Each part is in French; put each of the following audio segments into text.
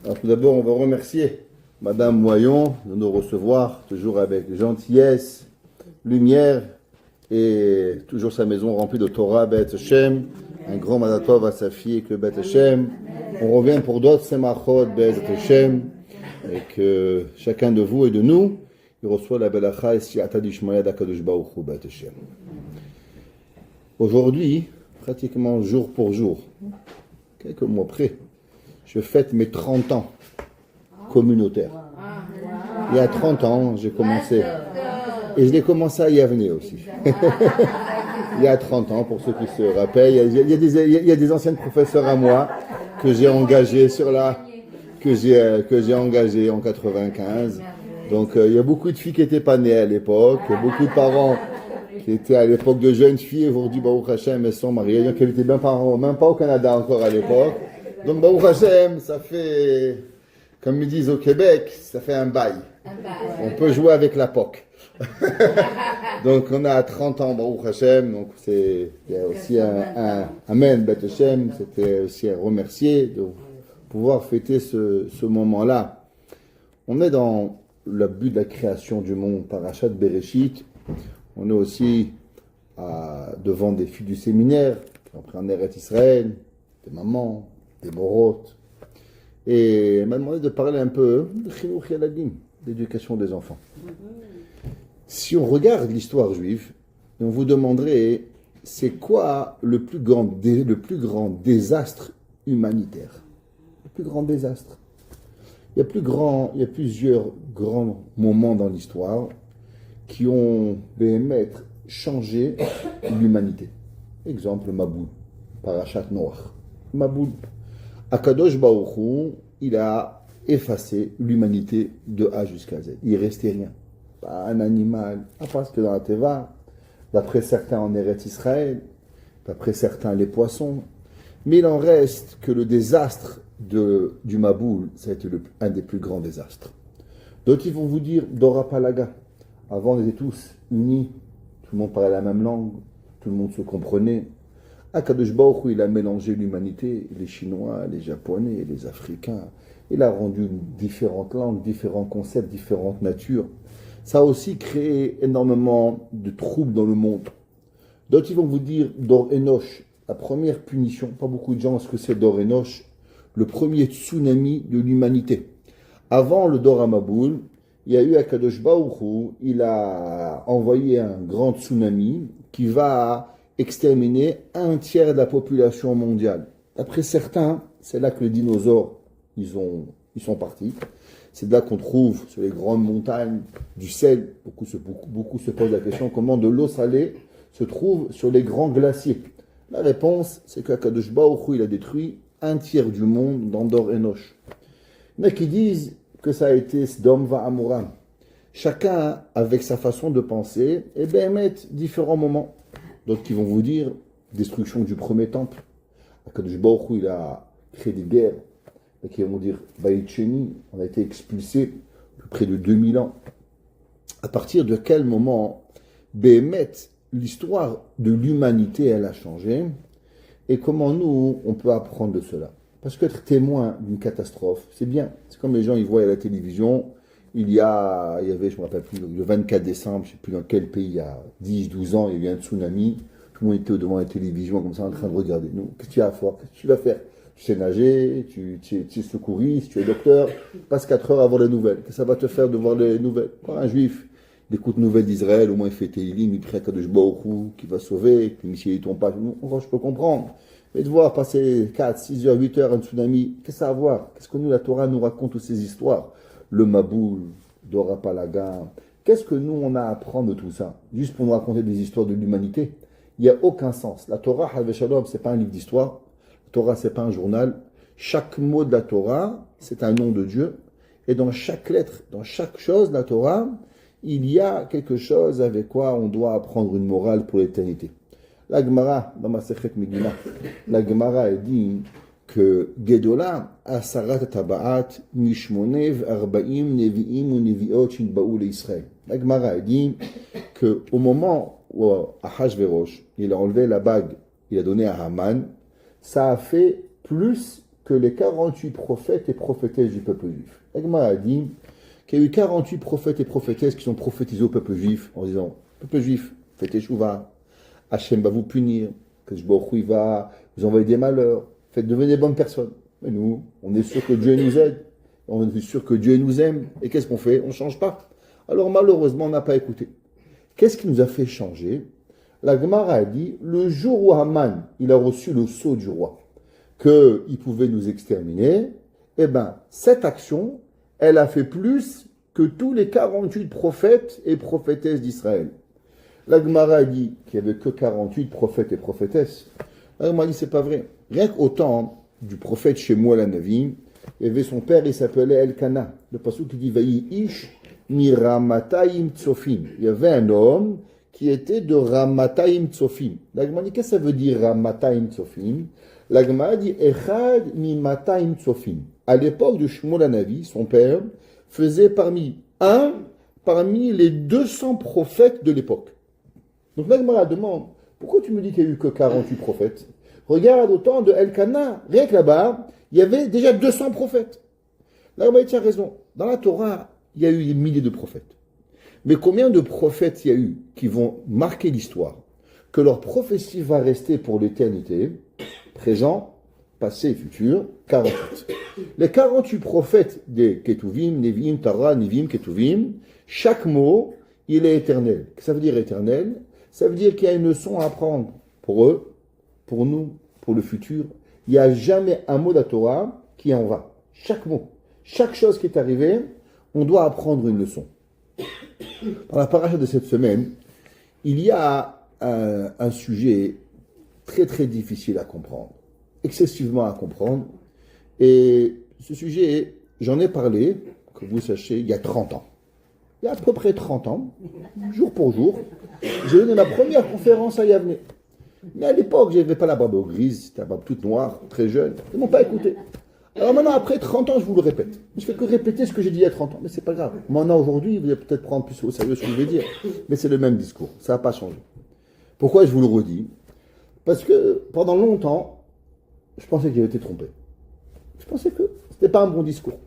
Alors, tout d'abord, on va remercier Madame Moyon de nous recevoir, toujours avec gentillesse, lumière, et toujours sa maison remplie de Torah, Beth Hashem, un grand Madatov à sa fille, que Beth Hashem. On revient pour d'autres Semachot, Beth Hashem, et que chacun de vous et de nous, il reçoit la Belacha et Siata d'Ishmael d'Akadosh Baruch Hu, Beth Hashem. Aujourd'hui, pratiquement jour pour jour, quelques mois près, je fête mes 30 ans communautaires. Il y a 30 ans, j'ai commencé. Et je l'ai commencé à Yavne aussi. Il y a 30 ans, pour ceux qui se rappellent. Il y a des anciens professeurs à moi que j'ai engagés que j'ai engagés en 95. Donc, il y a beaucoup de filles qui n'étaient pas nées à l'époque. Beaucoup de parents qui étaient à l'époque de jeunes filles. Aujourd'hui, Baruch Hashem, elles sont mariées. Donc, elles n'étaient même pas au Canada encore à l'époque. Donc, Baruch Hashem, ça fait, comme ils disent au Québec, ça fait un bail. On peut jouer avec la POC. Donc, on a 30 ans, Baruch Hashem. Donc, il y a aussi un Amen, Beth Hashem. C'était aussi un remercier de pouvoir fêter ce moment-là. On est dans le but de la création du monde, Parashat Bereshit. On est aussi devant des filles du séminaire qui ont pris en Eretz Israël, des mamans, des morotes. Et elle m'a demandé de parler un peu de Chinuch Yaladim, d'éducation des enfants. Si on regarde l'histoire juive, on vous demanderait, c'est quoi le plus grand désastre humanitaire? Le plus grand désastre. Il y a plusieurs grands moments dans l'histoire qui ont changé l'humanité. Exemple, Maboul, Parashat Noach. Maboul, Akadosh Baruch Hu, il a effacé l'humanité de A jusqu'à Z. Il ne restait rien. Pas un animal, à part que dans la Teva, d'après certains en Eretz Israël, d'après certains les poissons. Mais il en reste que le désastre du Maboul, ça a été un des plus grands désastres. D'autres, ils vont vous dire Dora Palaga. Avant, on était tous unis, tout le monde parlait la même langue, tout le monde se comprenait. Akadosh Baruch Hu, il a mélangé l'humanité, les Chinois, les Japonais, les Africains. Il a rendu différentes langues, différents concepts, différentes natures. Ça a aussi créé énormément de troubles dans le monde. D'autres, ils vont vous dire Dor Enoch, la première punition. Pas beaucoup de gens savent ce que c'est Dor Enoch, le premier tsunami de l'humanité. Avant le Dor Amaboul, il y a eu Akadosh Baruch Hu, il a envoyé un grand tsunami qui va exterminer un tiers de la population mondiale. D'après certains, c'est là que les dinosaures, ils sont partis. C'est de là qu'on trouve sur les grandes montagnes du sel. Beaucoup se posent la question comment de l'eau salée se trouve sur les grands glaciers. La réponse, c'est qu'Akadosh Baruch Hu, il a détruit un tiers du monde dans Dor Enoch. Il y en a qui disent que ça a été Sdom Va'amoram. Chacun avec sa façon de penser, et mettent différents moments. D'autres qui vont vous dire destruction du premier temple. Akadosh Baruch Hu, il a créé des guerres. Et qui vont dire Baït Sheni, on a été expulsé près de 2000 ans. À partir de quel moment l'histoire de l'humanité, elle a changé, et comment nous, on peut apprendre de cela? Parce qu'être témoin d'une catastrophe, c'est bien. C'est comme les gens, ils voient à la télévision, il y avait, je ne me rappelle plus, le 24 décembre, je ne sais plus dans quel pays, il y a 10, 12 ans, il y a eu un tsunami, tout le monde était devant la télévision, comme ça, en train de regarder. Nous, qu'est-ce que tu as à faire? Qu'est-ce que tu vas faire? Tu sais nager, tu es secouriste, tu es docteur, passe 4 heures à voir les nouvelles. Qu'est-ce que ça va te faire de voir les nouvelles? Quand un juif, il écoute nouvelles d'Israël, au moins il fait Teilim, il prie à Kadosh Baruch Hu, qui va sauver, puis Michel il tombe pas. Enfin, je peux comprendre. Mais de voir passer 4, 6 heures, 8 heures un tsunami, qu'est-ce que ça a à voir? Qu'est-ce que nous, la Torah nous raconte toutes ces histoires? Le Maboul, Dora Palaga. Qu'est-ce que nous, on a à apprendre de tout ça? Juste pour nous raconter des histoires de l'humanité? Il n'y a aucun sens. La Torah, Halve Shalom, c'est pas un livre d'histoire. La Torah, c'est pas un journal. Chaque mot de la Torah, c'est un nom de Dieu. Et dans chaque lettre, dans chaque chose de la Torah, il y a quelque chose avec quoi on doit apprendre une morale pour l'éternité. La Gemara, dans ma Sechet Megillah, la Gemara dit que Gedola Asarat Tabaat Mishmonev Arbaim Nevi'im ou Nevi'ot Shidba'u l'Israël. La Gemara dit qu'au moment où Ahashverosh, il a enlevé la bague, il a donné à Haman, ça a fait plus que les 48 prophètes et prophétesses du peuple juif. La Gemara a dit qu'il y a eu 48 prophètes et prophétesses qui sont prophétisés au peuple juif en disant, peuple juif, faites échouva, Hachem va vous punir, que il va vous envoyer des malheurs, faites devenir des bonnes personnes. Mais nous, on est sûr que Dieu nous aide, on est sûr que Dieu nous aime, et qu'est-ce qu'on fait? On ne change pas. Alors malheureusement, on n'a pas écouté. Qu'est-ce qui nous a fait changer? La Gemara a dit, le jour où Haman, il a reçu le sceau du roi, qu'il pouvait nous exterminer, eh bien, cette action, elle a fait plus que tous les 48 prophètes et prophétesses d'Israël. La Gemara a dit qu'il n'y avait que 48 prophètes et prophétesses. La Gemara a dit, c'est pas vrai. Rien qu'au temps du prophète Shemuel Hanavi, il y avait son père, il s'appelait Elkana. Le passouk qui dit, Vayi ish mi Ramataim Tsofim. Il y avait un homme qui était de Ramataim Tsofim. La Gemara dit, qu'est-ce que ça veut dire Ramataim Tsofim? La Gemara dit, Echad mi Mataim Tsofim. À l'époque de Shemuel Hanavi, son père faisait parmi les 200 prophètes de l'époque. Donc la Gemara demande, pourquoi tu me dis qu'il n'y a eu que 48 prophètes? Regarde au temps de Elkana, rien que là-bas, il y avait déjà 200 prophètes. La Gemara dit, tu as raison, dans la Torah, il y a eu des milliers de prophètes. Mais combien de prophètes il y a eu qui vont marquer l'histoire, que leur prophétie va rester pour l'éternité, présent, passé et futur? 48. Les 48 prophètes des Ketuvim, Nevim, Tara, Nevim, Ketuvim, chaque mot, il est éternel. Ça veut dire éternel, ça veut dire qu'il y a une leçon à apprendre pour eux, pour nous, pour le futur. Il n'y a jamais un mot de la Torah qui en va. Chaque mot, chaque chose qui est arrivée, on doit apprendre une leçon. Dans la paracha de cette semaine, il y a un sujet très très difficile à comprendre, excessivement à comprendre. Et ce sujet, j'en ai parlé, que vous sachiez, il y a 30 ans. Il y a à peu près 30 ans, jour pour jour, j'ai donné ma première conférence à Yavne. Mais à l'époque, je n'avais pas la barbe grise, c'était la barbe toute noire, très jeune. Ils ne m'ont pas écouté. Alors maintenant, après 30 ans, je vous le répète. Je ne fais que répéter ce que j'ai dit il y a 30 ans, mais c'est pas grave. Maintenant, aujourd'hui, vous allez peut-être prendre plus au sérieux ce que je vais dire, mais c'est le même discours, ça n'a pas changé. Pourquoi je vous le redis? Parce que pendant longtemps, je pensais que j'avais été trompé. Je pensais que ce n'était pas un bon discours.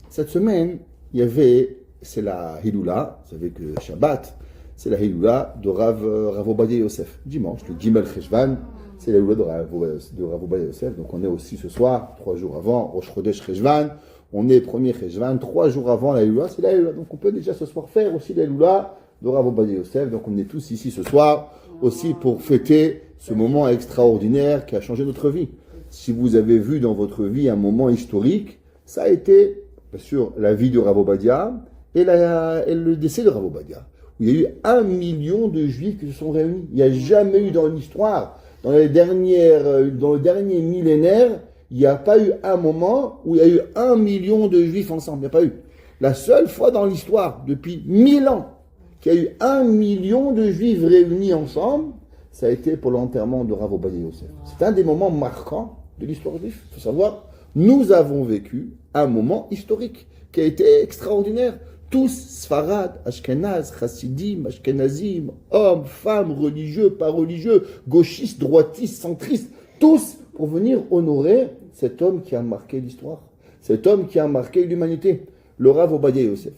Cette semaine, il y avait, c'est la Hiloula, vous savez que Shabbat, c'est la Hiloula de Rav Obadia Yosef. Dimanche, le Gimel Cheshvan, c'est la Hiloula de Rav Obadia Yosef. Donc on est aussi ce soir, 3 jours avant, Rosh Chodesh Cheshvan. On est premier Cheshvan, 3 jours avant la Hiloula, c'est la Hiloula. Donc on peut déjà ce soir faire aussi la Hiloula de Rav Obadia Yosef. Donc on est tous ici ce soir aussi pour fêter ce moment extraordinaire qui a changé notre vie. Si vous avez vu dans votre vie un moment historique, ça a été, bien sûr, la vie de Rav Obadia et le décès de Rav Obadia. Il y a eu 1 million de juifs qui se sont réunis. Il n'y a jamais eu dans l'histoire, dans le dernier millénaire, il n'y a pas eu un moment où il y a eu 1 million de juifs ensemble. Il n'y a pas eu. La seule fois dans l'histoire, depuis 1000 ans, qu'il y a eu 1 million de juifs réunis ensemble, ça a été pour l'enterrement de Rav Obadia Yosef. C'est un des moments marquants de l'histoire juive. Il faut savoir, nous avons vécu un moment historique qui a été extraordinaire. Tous, Sfarad, Ashkenaz, Chassidim, Ashkenazim, hommes, femmes, religieux, pas religieux, gauchistes, droitistes, centristes, tous pour venir honorer cet homme qui a marqué l'histoire, cet homme qui a marqué l'humanité, le Rav Obadia Yosef.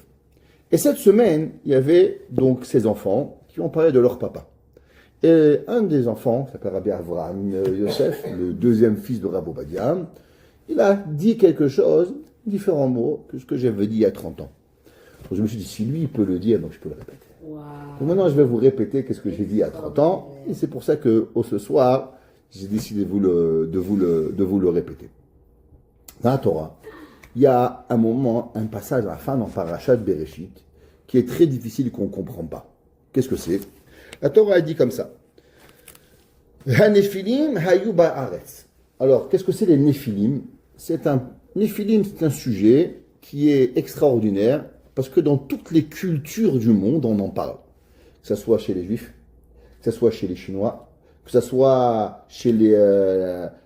Et cette semaine, il y avait donc ces enfants qui ont parlé de leur papa. Et un des enfants, qui s'appelle Rabbi Avraham Yosef, le deuxième fils de Rav Obadia, il a dit quelque chose, différents mots, que ce que j'avais dit il y a 30 ans. Donc je me suis dit, si lui il peut le dire, donc je peux le répéter. Wow. Donc maintenant, je vais vous répéter qu'est-ce que j'ai dit il y a 30 ans, et c'est pour ça que ce soir, j'ai décidé de vous le répéter. Dans la Torah, il y a un moment, un passage à la fin dans Parashat Bereshit, qui est très difficile et qu'on ne comprend pas. Qu'est-ce que c'est? La Torah a dit comme ça. Hanephilim hayu ba'aretz. Alors, qu'est-ce que c'est les Néphilim? Néphilim, c'est un sujet qui est extraordinaire, parce que dans toutes les cultures du monde, on en parle. Que ce soit chez les Juifs, que ce soit chez les Chinois, que ce soit chez les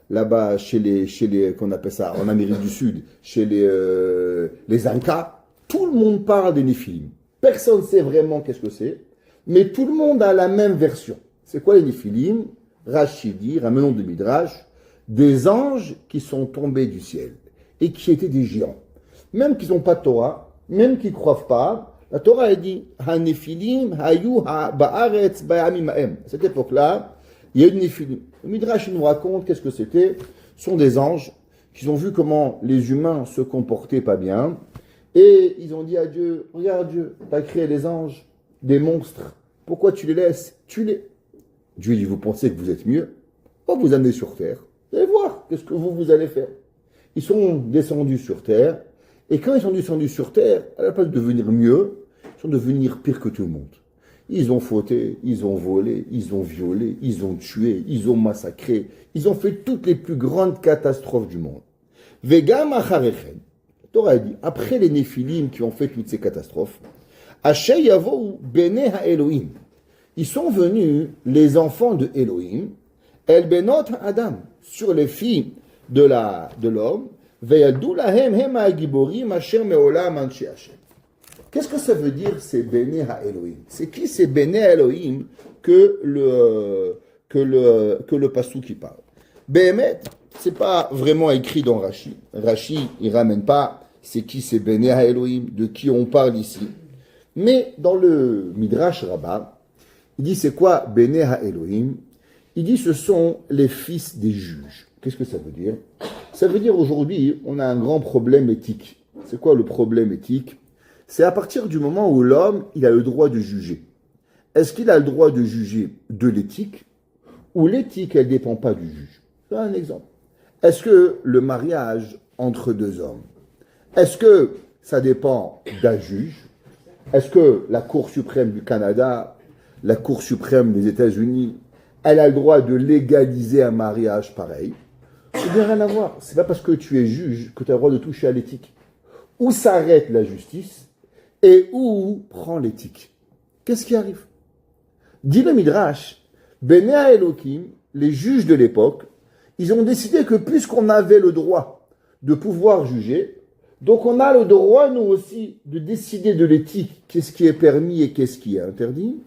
là-bas, chez les qu'on appelle ça en Amérique du Sud, chez les Incas, tout le monde parle des Néphilim. Personne ne sait vraiment qu'est-ce que c'est, mais tout le monde a la même version. C'est quoi les Néphilim? Rashi dit, ramenons de Midrash, des anges qui sont tombés du ciel et qui étaient des géants. Même qu'ils n'ont pas de Torah, même qu'ils ne croient pas, la Torah a dit Hanephilim hayu ba'aretz ba'amim ha'em. À cette époque-là, il y a eu des Néphilim. Le Midrash nous raconte qu'est-ce que c'était. Ce sont des anges qui ont vu comment les humains se comportaient pas bien. Et ils ont dit à Dieu, regarde Dieu, tu as créé les anges, des monstres. Pourquoi tu les laisses? Tue-les. Dieu dit, vous pensez que vous êtes mieux? On va vous amener sur terre. Vous allez voir, qu'est-ce que vous allez faire? Ils sont descendus sur terre. Et quand ils sont descendus sur terre, à la place de devenir mieux, ils sont devenus pire que tout le monde. Ils ont fauté, ils ont volé, ils ont violé, ils ont tué, ils ont massacré. Ils ont fait toutes les plus grandes catastrophes du monde. Vegam acharechem. La Torah dit, après les Néphilim qui ont fait toutes ces catastrophes, Asher yavou bene ha-Elohim. Ils sont venus, les enfants de Elohim, El benot Adam, sur les filles de l'homme, Veyadou lahem hem ha-giborim asher meolam anshe Hashem. Qu'est-ce que ça veut dire, c'est Bene ha-Elohim? C'est qui c'est Bene ha-Elohim que le passou qui parle? Behemet, c'est pas vraiment écrit dans Rashi. Rashi, il ramène pas c'est qui c'est Bene ha-Elohim, de qui on parle ici. Mais dans le Midrash Rabbah, il dit c'est quoi Bene ha-Elohim? Il dit ce sont les fils des juges. Qu'est-ce que ça veut dire? Ça veut dire aujourd'hui, on a un grand problème éthique. C'est quoi le problème éthique? C'est à partir du moment où l'homme, il a le droit de juger. Est-ce qu'il a le droit de juger de l'éthique ou l'éthique, elle ne dépend pas du juge? C'est un exemple. Est-ce que le mariage entre deux hommes, est-ce que ça dépend d'un juge? Est-ce que la Cour suprême du Canada, la Cour suprême des États-Unis, elle a le droit de légaliser un mariage pareil? C'est bien rien à voir. C'est pas parce que tu es juge que tu as le droit de toucher à l'éthique. Où s'arrête la justice et où prend l'éthique? Qu'est-ce qui arrive? Dit le Midrash, Bene ha-Elohim, les juges de l'époque, ils ont décidé que puisqu'on avait le droit de pouvoir juger, donc on a le droit, nous aussi, de décider de l'éthique, qu'est-ce qui est permis et qu'est-ce qui est interdit.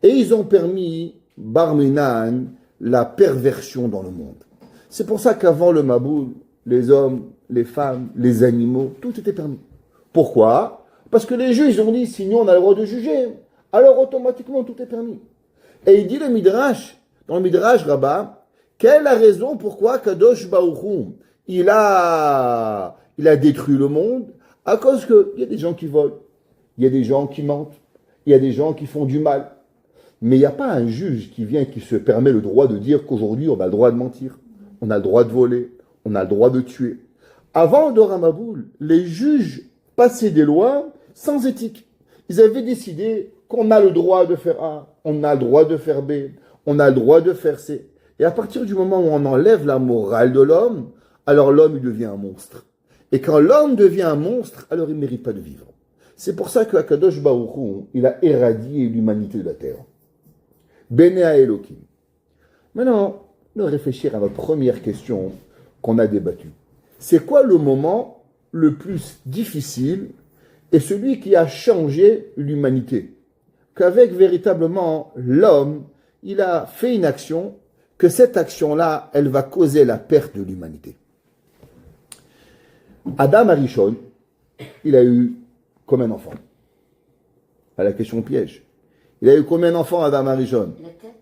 Et ils ont permis, Barminan, la perversion dans le monde. C'est pour ça qu'avant le Maboul, les hommes, les femmes, les animaux, tout était permis. Pourquoi? Parce que les juges ont dit, sinon on a le droit de juger. Alors automatiquement, tout est permis. Et il dit le Midrash, dans le Midrash Rabbah, quelle est la raison pourquoi Kadosh Baruch Hu, il a détruit le monde? À cause qu'il y a des gens qui volent, il y a des gens qui mentent, il y a des gens qui font du mal. Mais il n'y a pas un juge qui vient, qui se permet le droit de dire qu'aujourd'hui on a le droit de mentir, on a le droit de voler, on a le droit de tuer. Avant le Dor HaMaboul, les juges passaient des lois sans éthique. Ils avaient décidé qu'on a le droit de faire A, on a le droit de faire B, on a le droit de faire C. Et à partir du moment où on enlève la morale de l'homme, alors l'homme il devient un monstre. Et quand l'homme devient un monstre, alors il ne mérite pas de vivre. C'est pour ça que Akadosh Baruch Hu, il a éradié l'humanité de la terre. Bene ha-Elohim. Maintenant, nous allons réfléchir à notre première question qu'on a débattue. C'est quoi le moment le plus difficile et celui qui a changé l'humanité? Qu'avec véritablement l'homme, il a fait une action, que cette action-là, elle va causer la perte de l'humanité. Adam Arishon, il a eu combien d'enfants? À la question piège. Il a eu combien d'enfants, Adam Arishon? Il a 4.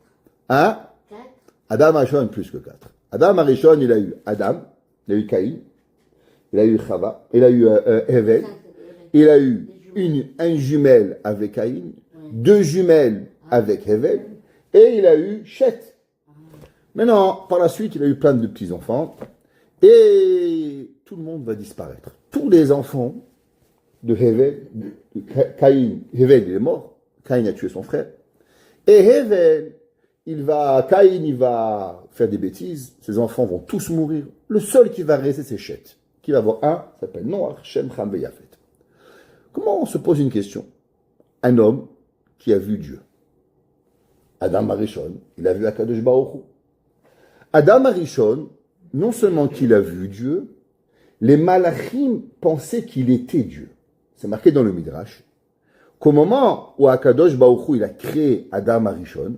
Hein? 4. Adam Arishon, plus que 4. Adam Arishon, il a eu Adam, il a eu Caïn, il a eu Chava, il a eu Hevel, il a eu un jumelle avec Caïn, 2 jumelles avec Hevel, et il a eu Chet. Maintenant, par la suite, il a eu plein de petits-enfants, et tout le monde va disparaître. Tous les enfants de Hevel, de Caïn, Hevel, il est mort, Caïn a tué son frère, et Hevel, Caïn, il va faire des bêtises, ses enfants vont tous mourir. Le seul qui va rester, c'est Chet, qui va avoir un, s'appelle Noach, Shem, Ham et Yafet. Comment on se pose une question? Un homme qui a vu Dieu. Adam Arishon, il a vu Akadosh Baruch Hu. Adam Arishon, non seulement qu'il a vu Dieu, les malachim pensaient qu'il était Dieu. C'est marqué dans le Midrash qu'au moment où Akadosh Baruch Hu, il a créé Adam Arishon,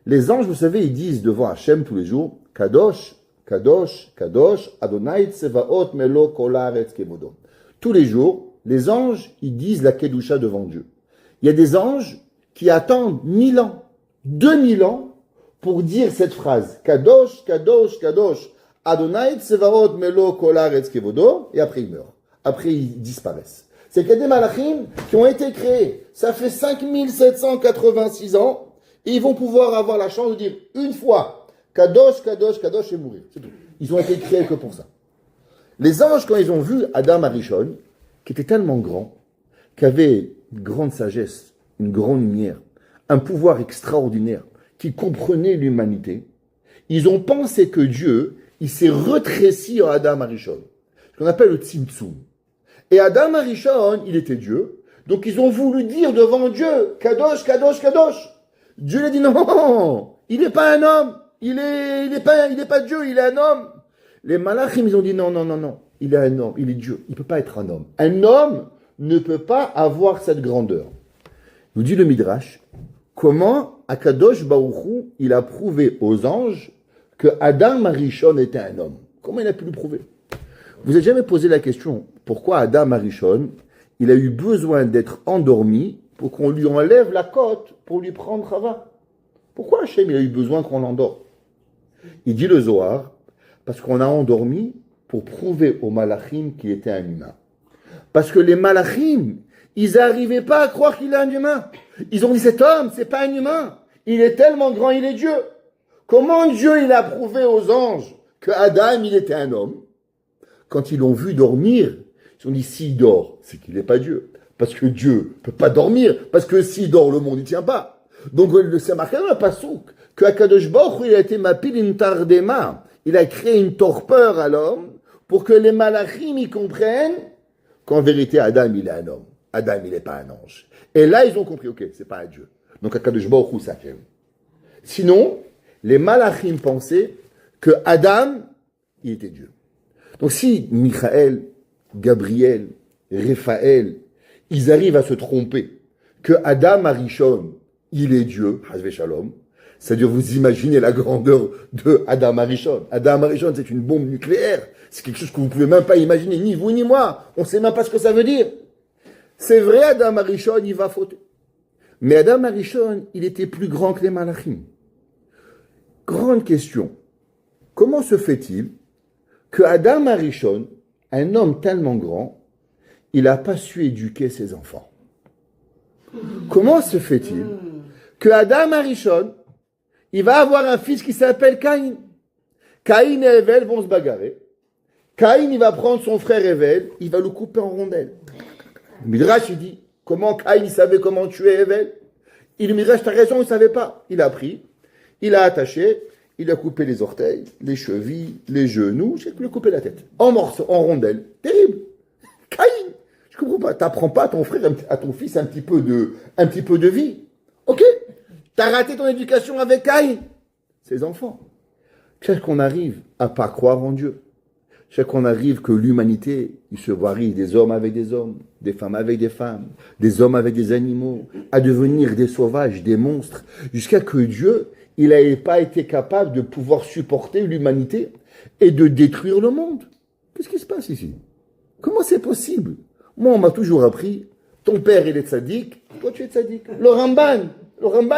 les anges, vous savez, ils disent devant Hachem tous les jours, Kadosh, Kadosh, Kadosh, Adonai Tsevaot Melo Kol Haaretz Kevodo. Tous les jours, les anges, ils disent la Kedusha devant Dieu. Il y a des anges qui attendent 1000 ans, 2000 ans, pour dire cette phrase. Kadosh, Kadosh, Kadosh, Adonai Tsevaot Melo Kol Haaretz Kevodo, et après ils meurent. Après ils disparaissent. C'est qu'il y a des malachim qui ont été créés. Ça fait 5786 ans, et ils vont pouvoir avoir la chance de dire une fois Kadosh, Kadosh, Kadosh et mourir. C'est tout. Ils ont été créés que pour ça. Les anges, quand ils ont vu Adam Arishon, qui était tellement grand, qui avait une grande sagesse, une grande lumière, un pouvoir extraordinaire, qui comprenait l'humanité, ils ont pensé que Dieu, il s'est retréci en Adam Arishon. Ce qu'on appelle le Tzimtzum. Et Adam Arishon, il était Dieu. Donc ils ont voulu dire devant Dieu, Kadosh, Kadosh, Kadosh. Dieu a dit non, il n'est pas un homme. Il est pas Dieu, il est un homme. Les malachim, ils ont dit non, il est un homme, il est Dieu. Il ne peut pas être un homme. Un homme ne peut pas avoir cette grandeur. Nous dit le Midrash, comment Akadosh Baruch Hu, il a prouvé aux anges que Adam Arishon était un homme. Comment il a pu le prouver? Vous n'avez jamais posé la question, pourquoi Adam Arishon, il a eu besoin d'être endormi pour qu'on lui enlève la côte pour lui prendre Chava? Pourquoi Hachem, il a eu besoin qu'on l'endorme? Il dit le Zohar, parce qu'on a endormi pour prouver aux malachim qu'il était un humain. Parce que les malachim, ils n'arrivaient pas à croire qu'il est un humain. Ils ont dit, cet homme, c'est pas un humain. Il est tellement grand, il est Dieu. Comment Dieu, il a prouvé aux anges que Adam, il était un homme? Quand ils l'ont vu dormir, ils ont dit, s'il dort, c'est qu'il n'est pas Dieu. Parce que Dieu ne peut pas dormir. Parce que s'il dort, le monde ne tient pas. Donc, c'est marqué dans le Passouk que Akadosh Baruch Hu, il a été mapil tardema. Il a créé une torpeur à l'homme pour que les malachim y comprennent qu'en vérité, Adam, il est un homme. Adam, il n'est pas un ange. Et là, ils ont compris, ok, c'est pas un Dieu. Donc, Akadosh Baruch Hu, ça fait. Sinon, les malachim pensaient que Adam, il était Dieu. Donc, si Michael, Gabriel, Raphaël, ils arrivent à se tromper que Adam Arishon, il est Dieu, Hazvé Shalom, c'est-à-dire vous imaginez la grandeur de Adam Arishon. Adam Arishon, c'est une bombe nucléaire. C'est quelque chose que vous ne pouvez même pas imaginer, ni vous ni moi. On ne sait même pas ce que ça veut dire. C'est vrai, Adam Arishon, il va fauter. Mais Adam Arishon, il était plus grand que les malachim. Grande question. Comment se fait-il que Adam Arishon, un homme tellement grand, il n'a pas su éduquer ses enfants? Comment se fait-il que Adam Arishon, il va avoir un fils qui s'appelle Caïn? Caïn et Hevel vont se bagarrer. Caïn, il va prendre son frère Hevel, il va le couper en rondelles. Le Midrash, il dit, comment Caïn savait comment tuer Hevel? Le Midrash, t'as raison, il ne savait pas. Il a pris, il a attaché, il a coupé les orteils, les chevilles, les genoux, il lui a coupé la tête. En morceaux, en rondelles. Terrible. Caïn, je ne comprends pas. T'apprends pas à ton frère, à ton fils un petit peu de vie. Ok? T'as raté ton éducation avec Caïn. Ses enfants. Chaque qu'on arrive à pas croire en Dieu. Chaque qu'on arrive que l'humanité, il se varie des hommes avec des hommes, des femmes avec des femmes, des hommes avec des animaux, à devenir des sauvages, des monstres, jusqu'à que Dieu, il n'ait pas été capable de pouvoir supporter l'humanité et de détruire le monde. Qu'est-ce qui se passe ici? Comment c'est possible? Moi, on m'a toujours appris, ton père, il est tzaddik, toi, tu es tzaddik. Le Ramban,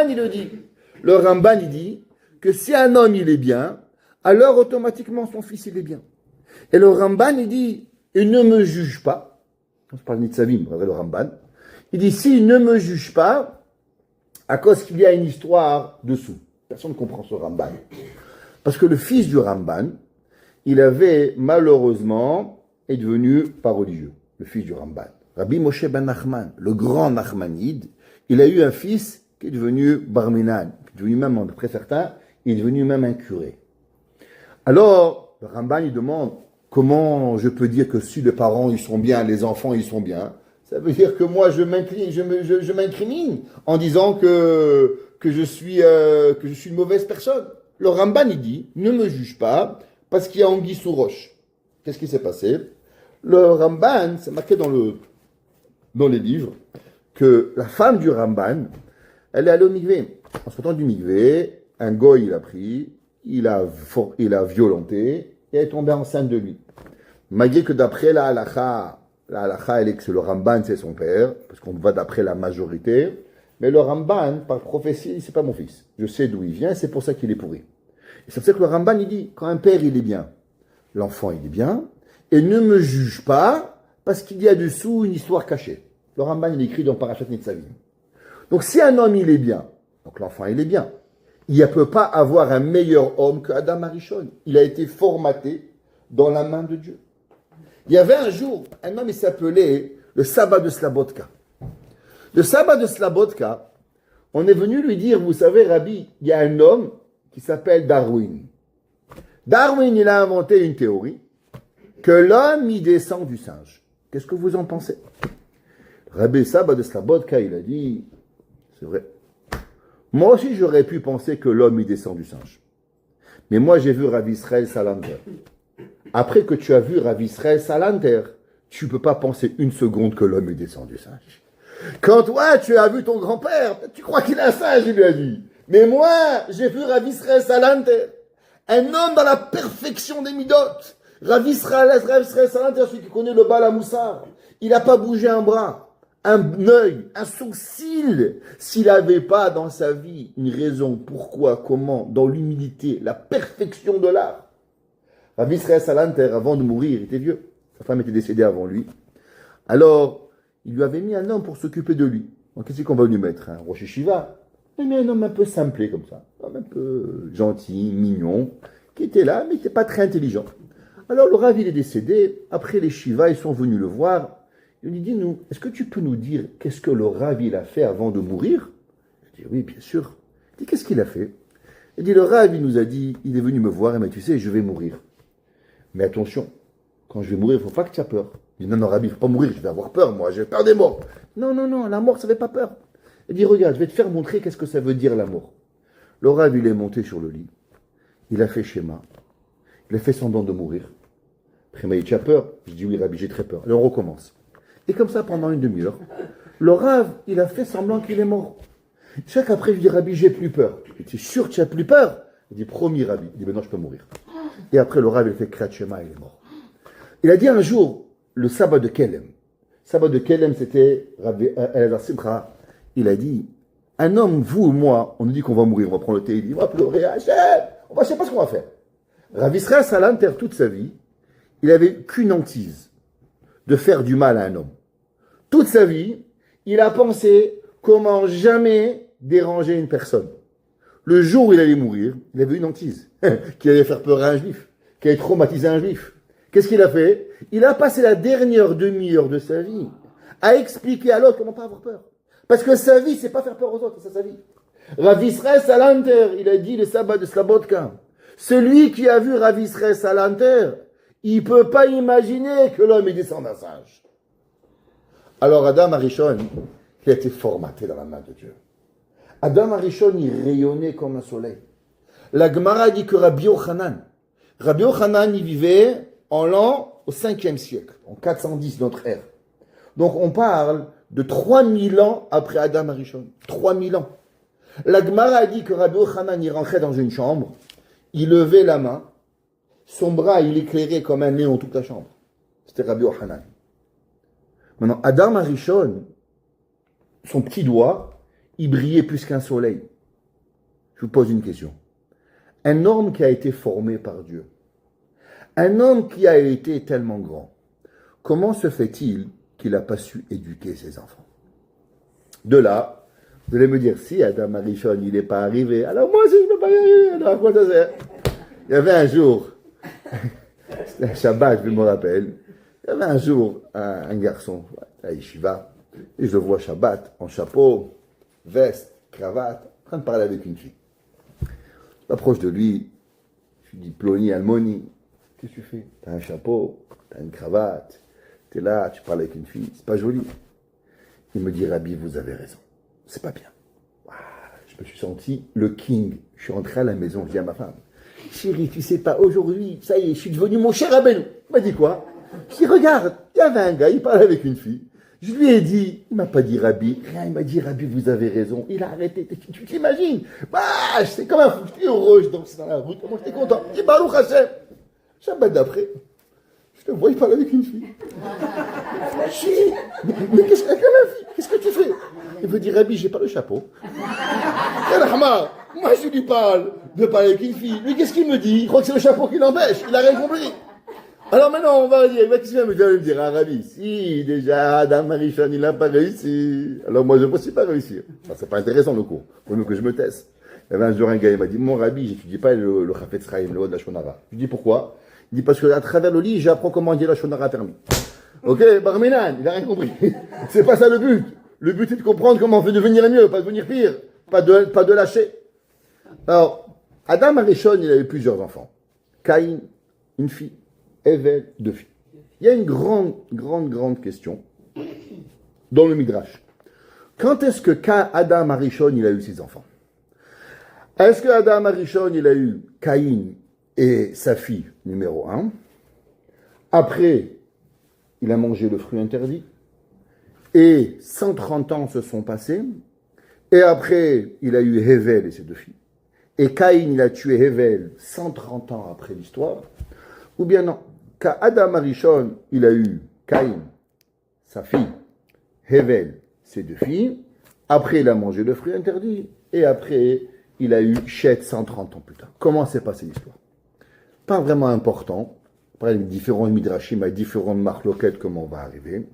il le dit. Le Ramban, il dit que si un homme, il est bien, alors automatiquement, son fils, il est bien. Et le Ramban, il dit, il ne me juge pas. On se parle de Nitzavim, le Ramban. Il dit, s'il ne me juge pas, à cause qu'il y a une histoire dessous. Personne ne comprend ce Ramban. Parce que le fils du Ramban, il avait malheureusement est devenu pas religieux. Le fils du Ramban. Rabbi Moshe ben Nachman, le grand Nachmanide, il a eu un fils qui est devenu Barminan, qui est devenu même, d'après certains, il est devenu même un curé. Alors, le Ramban, il demande, comment je peux dire que si les parents, ils sont bien, les enfants, ils sont bien? Ça veut dire que moi, je m'incrimine en disant que je suis une mauvaise personne. Le Ramban, il dit, ne me juge pas, parce qu'il y a anguille sous roche. Qu'est-ce qui s'est passé? Le Ramban, c'est marqué dans les livres, que la femme du Ramban, elle est allée au mikvé. En sortant du mikvé, un goy, il a pris, il a violenté et elle est tombée enceinte de lui. Malgré que d'après la halakha, elle est que le Ramban, c'est son père, parce qu'on va d'après la majorité, mais le Ramban, par prophétie, c'est pas mon fils. Je sais d'où il vient, c'est pour ça qu'il est pourri. Et c'est pour ça que le Ramban, il dit, quand un père, il est bien, l'enfant, il est bien, et ne me juge pas, parce qu'il y a dessous une histoire cachée. Le Ramban, il écrit dans Parashat Nitzavim. Donc si un homme, il est bien, donc l'enfant, il est bien, il ne peut pas avoir un meilleur homme que Adam Arishon. Il a été formaté dans la main de Dieu. Il y avait un jour, un homme, il s'appelait le sabbat de Slabotka. Le sabbat de Slabotka, on est venu lui dire, vous savez, Rabbi, il y a un homme qui s'appelle Darwin. Darwin, il a inventé une théorie que l'homme, il descend du singe. Qu'est-ce que vous en pensez? Rabbi Sabbat de Slabotka, il a dit, c'est vrai. Moi aussi, j'aurais pu penser que l'homme, il descend du singe. Mais moi, j'ai vu Rav Israël Salanter. Après que tu as vu Rav Israël Salanter, tu ne peux pas penser une seconde que l'homme, il descend du singe. Quand toi, tu as vu ton grand-père, tu crois qu'il est un singe, il lui a dit. Mais moi, j'ai vu Rav Israël Salanter. Un homme dans la perfection des midotes. Rav Israël Salanter, celui qui connaît le Bala Moussar. Il n'a pas bougé un bras, un œil, un sourcil, s'il n'avait pas dans sa vie une raison, pourquoi, comment, dans l'humilité, la perfection de l'art. Rav Israël Salanter, avant de mourir, il était vieux. Sa femme était décédée avant lui. Alors, il lui avait mis un homme pour s'occuper de lui. Donc, qu'est-ce qu'on va lui mettre? Un Rosh Yeshiva? Il a mis un homme un peu simplé comme ça. Un homme un peu gentil, mignon, qui était là, mais qui n'était pas très intelligent. Alors, le Rav, il est décédé. Après, les Shiva, ils sont venus le voir. Il lui dit, nous, est-ce que tu peux nous dire qu'est-ce que le Rav, il a fait avant de mourir? Je dis, oui, bien sûr. Il dit, qu'est-ce qu'il a fait? Il dit, le Rav, il nous a dit, il est venu me voir, et m'a dit, tu sais, je vais mourir. Mais attention, quand je vais mourir, il ne faut pas que tu aies peur. Il dit, non, Rabbi, il ne faut pas mourir, je vais avoir peur, moi, j'ai peur des morts. Non, la mort, ça ne fait pas peur. Il dit, regarde, je vais te faire montrer qu'est-ce que ça veut dire la mort. Le Rav, il est monté sur le lit, il a fait schéma, il a fait semblant de mourir. Après, il m'a dit, tu as peur? Je dis, oui, Rabbi, j'ai très peur. Allez, on recommence. Et comme ça, pendant une demi-heure, le Rav, il a fait semblant qu'il est mort. Chaque après, je dis, Rabbi, j'ai plus peur. Je dis, tu es sûr que tu n'as plus peur? Il dit, promis, Rabbi. Il dit, ben non, je peux mourir. Et après, le Rav, il a fait Kriyat Shema, il est mort. Il a dit un jour, le sabbat de Kelem. Sabbat de Kelem, c'était Rabbi Elazar Simcha. Il a dit, un homme, vous ou moi, on nous dit qu'on va mourir, on va prendre le thé, il dit, on va pleurer, Hachem, on ne sait pas ce qu'on va faire. Rav Israël Salanter, toute sa vie, il avait qu'une hantise, de faire du mal à un homme. Toute sa vie, il a pensé comment jamais déranger une personne. Le jour où il allait mourir, il avait une hantise, qui allait faire peur à un juif, qui allait traumatiser un juif. Qu'est-ce qu'il a fait? Il a passé la dernière demi-heure de sa vie à expliquer à l'autre comment pas avoir peur. Parce que sa vie, c'est pas faire peur aux autres, c'est sa vie. Rav Israël Salanter, il a dit le sabbat de Slabotka. Celui qui a vu Rav Israël Salanter, il ne peut pas imaginer que l'homme est descend d'un singe. Alors Adam Arishon, il a été formaté dans la main de Dieu. Adam Arishon, il rayonnait comme un soleil. La Gemara dit que Rabbi Yochanan, il vivait en l'an au 5e siècle, en 410 de notre ère. Donc on parle de 3000 ans après Adam Arishon. 3000 ans. La Gemara dit que Rabbi Yochanan, il rentrait dans une chambre, il levait la main, son bras, il éclairait comme un néon toute la chambre. C'était Rabbi Yochanan. Maintenant, Adam Arishon, son petit doigt, il brillait plus qu'un soleil. Je vous pose une question. Un homme qui a été formé par Dieu, un homme qui a été tellement grand, comment se fait-il qu'il n'a pas su éduquer ses enfants? De là, vous allez me dire, si Adam Arishon, il n'est pas arrivé, alors moi aussi je ne peux pas y arriver. Alors à quoi ça sert? Il y avait un jour, c'était un Shabbat, je me rappelle, il y avait un jour un garçon à Yeshiva, et je le vois Shabbat, en chapeau, veste, cravate, en train de parler avec une fille. Je m'approche de lui, je lui dis, Ploni, Almoni, qu'est-ce que tu fais? T'as un chapeau, t'as une cravate, t'es là, tu parles avec une fille, c'est pas joli. Il me dit, Rabbi, vous avez raison, c'est pas bien. Je me suis senti le king, je suis rentré à la maison, je dis à ma femme, chérie, tu sais pas, aujourd'hui, ça y est, je suis devenu mon cher Rabbeinu. Il m'a dit quoi? Je dis, regarde, il y avait un gars, il parlait avec une fille. Je lui ai dit, il m'a pas dit Rabbi, rien, il m'a dit Rabbi, vous avez raison. Il a arrêté, tu t'imagines? Bah, c'est comme un fou, j'étais heureux, je dansais dans la rue, comment j'étais content. Il dit, Baruch Hashem. Shabbat d'après, je te vois, il parle avec une fille. Mais qu'est-ce que tu fais? Il veut dire, Rabbi, j'ai pas le chapeau. Moi, je lui parle de parler avec une fille. Lui, qu'est-ce qu'il me dit? Il croit que c'est le chapeau qui l'empêche. Il a rien compris. Alors maintenant, on va dire, qu'est-ce qu'il va me dire, ah, Rabbi, si déjà Adam Arishon, il n'a pas réussi, alors moi, je ne peux aussi pas réussir. Enfin, c'est pas intéressant le cours. Il faut mieux que je me teste. Il y avait un jour un gars, il m'a dit, mon Rabbi, j'étudie pas le Chafetz Chaim, le haut de la Shonara. Je lui dis pourquoi? Il dit, parce que à travers le lit, j'apprends comment dire la Shonara permis. Ok, Barminan, il a rien compris. C'est pas ça le but. Le but, c'est de comprendre comment on fait devenir mieux, pas devenir pire. Pas de lâcher. Alors, Adam Arishon, il a eu plusieurs enfants. Caïn, une fille. Hevel, deux filles. Il y a une grande question dans le Midrash. Quand est-ce que Adam Arishon, il a eu ses enfants? Est-ce que Adam Arishon, il a eu Caïn et sa fille numéro 1? Après, il a mangé le fruit interdit. Et 130 ans se sont passés. Et après, il a eu Hevel et ses deux filles. Et Caïn, il a tué Hevel 130 ans après l'histoire. Ou bien non, qu'Adam Arishon, il a eu Caïn, sa fille, Hevel, ses deux filles. Après, il a mangé le fruit interdit. Et après, il a eu Chet 130 ans plus tard. Comment s'est passée l'histoire? Pas vraiment important. Après, il y a différents midrashim, à différentes marloquettes, comment on va arriver.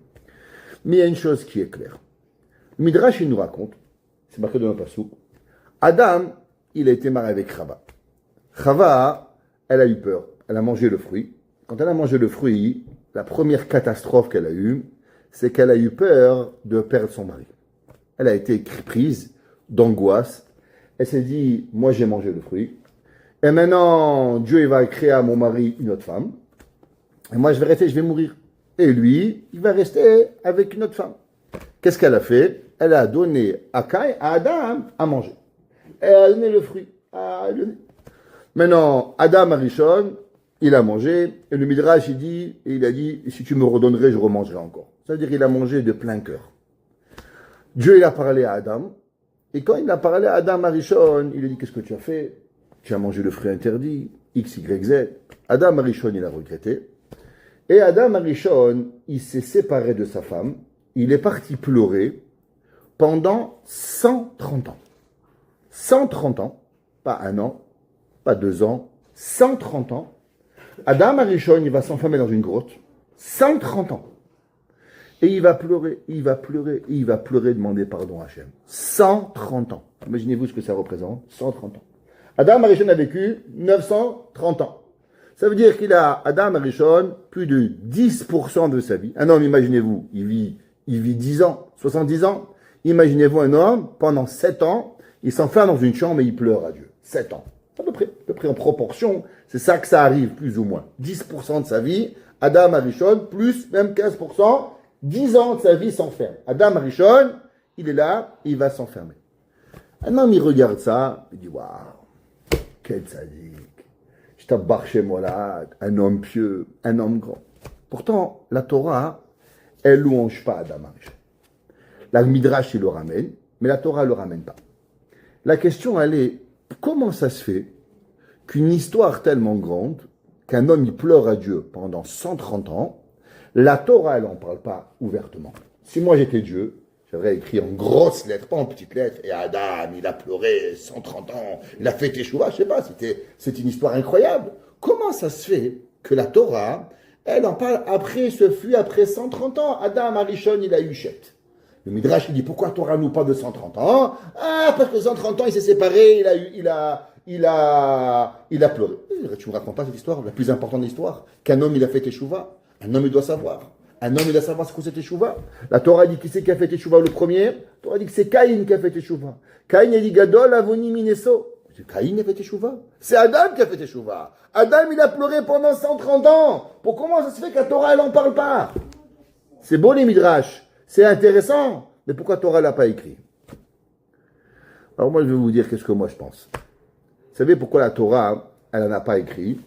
Mais il y a une chose qui est claire. Midrash, il nous raconte, c'est marqué dans le Passouk, Adam, il a été marié avec Chava. Chava, elle a eu peur. Elle a mangé le fruit. Quand elle a mangé le fruit, la première catastrophe qu'elle a eue, c'est qu'elle a eu peur de perdre son mari. Elle a été prise d'angoisse. Elle s'est dit, moi j'ai mangé le fruit. Et maintenant, Dieu il va créer à mon mari une autre femme. Et moi je vais mourir. Et lui, il va rester avec une autre femme. Qu'est-ce qu'elle a fait? Elle a donné à Adam à manger. Elle a donné le fruit. Maintenant, Adam Arishon, il a mangé, et le Midrash, il a dit, si tu me redonnerais, je remangerai encore. C'est-à-dire qu'il a mangé de plein cœur. Dieu, il a parlé à Adam, et quand il a parlé à Adam Arishon, il a dit, qu'est-ce que tu as fait? Tu as mangé le fruit interdit, X, Y, Z. Adam Arishon, il a regretté. Et Adam Arishon, il s'est séparé de sa femme, il est parti pleurer pendant 130 ans. 130 ans, pas un an, pas 2 ans, 130 ans. Adam Arishon, il va s'enfermer dans une grotte, 130 ans. Et il va pleurer, demander pardon à Hachem. 130 ans. Imaginez-vous ce que ça représente, 130 ans. Adam Arishon a vécu 930 ans. Ça veut dire qu'il a, Adam Arishon, plus de 10% de sa vie. Un homme, imaginez-vous, il vit 10 ans, 70 ans. Imaginez-vous un homme, pendant 7 ans, il s'enferme dans une chambre et il pleure à Dieu. 7 ans. À peu près en proportion, c'est ça que ça arrive, plus ou moins. 10% de sa vie, Adam Arishon, plus même 15%, 10 ans de sa vie s'enferme. Adam Arishon, il est là, il va s'enfermer. Un homme, il regarde ça, il dit, waouh, quel sadique. Je t'abbarre chez moi là, un homme pieux, un homme grand. Pourtant, la Torah, elle louange pas Adam Arishon. La Midrash, il le ramène, mais la Torah ne le ramène pas. La question, elle est, comment ça se fait qu'une histoire tellement grande, qu'un homme il pleure à Dieu pendant 130 ans, la Torah, elle n'en parle pas ouvertement. Si moi j'étais Dieu, j'aurais écrit en grosses lettres, pas en petites lettres, et Adam, il a pleuré 130 ans, il a fait Teshuvah, je sais pas, c'est une histoire incroyable. Comment ça se fait que la Torah, elle en parle après, ce fut après 130 ans, Adam Arishon, il a eu Chet. Le Midrash, il dit, pourquoi Torah nous parle de 130 ans? Ah, parce que 130 ans, il s'est séparé, il a pleuré. Tu me racontes pas cette histoire, la plus importante de l'histoire, qu'un homme, il a fait Teshuvah. Un homme, il doit savoir. Un homme, il doit savoir ce que c'est Teshuvah. La Torah dit qui c'est qui a fait Teshuvah le premier? La Torah dit que c'est Caïn qui a fait Teshuvah. Caïn, il dit, Gadol avoni mineso. Caïn a fait Teshuvah. C'est Adam qui a fait Teshuvah. Adam, il a pleuré pendant 130 ans. Comment ça se fait que la Torah, elle n'en parle pas? C'est beau les Midrash. C'est intéressant, mais pourquoi Torah l'a pas écrit? Alors moi, je vais vous dire qu'est-ce que moi je pense. Vous savez pourquoi la Torah, elle n'en a pas écrit?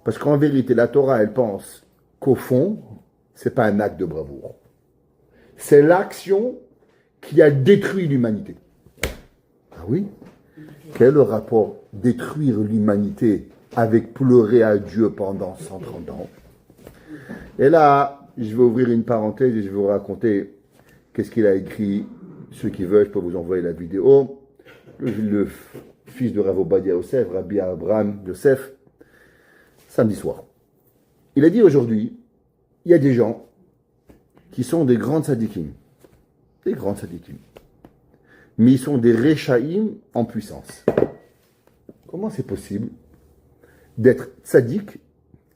Parce qu'en vérité, la Torah, elle pense qu'au fond, c'est pas un acte de bravoure. C'est l'action qui a détruit l'humanité. Ah oui? Quel est le rapport détruire l'humanité avec pleurer à Dieu pendant 130 ans? Et là, je vais ouvrir une parenthèse et je vais vous raconter qu'est-ce qu'il a écrit. Ceux qui veulent, je peux vous envoyer la vidéo. Le fils de Rav Obadia Yosef, Rabbi Abraham Yosef, samedi soir. Il a dit aujourd'hui, il y a des gens qui sont des grands tzadikim. Des grands tzadikim. Mais ils sont des rechaïm en puissance. Comment c'est possible d'être tzadik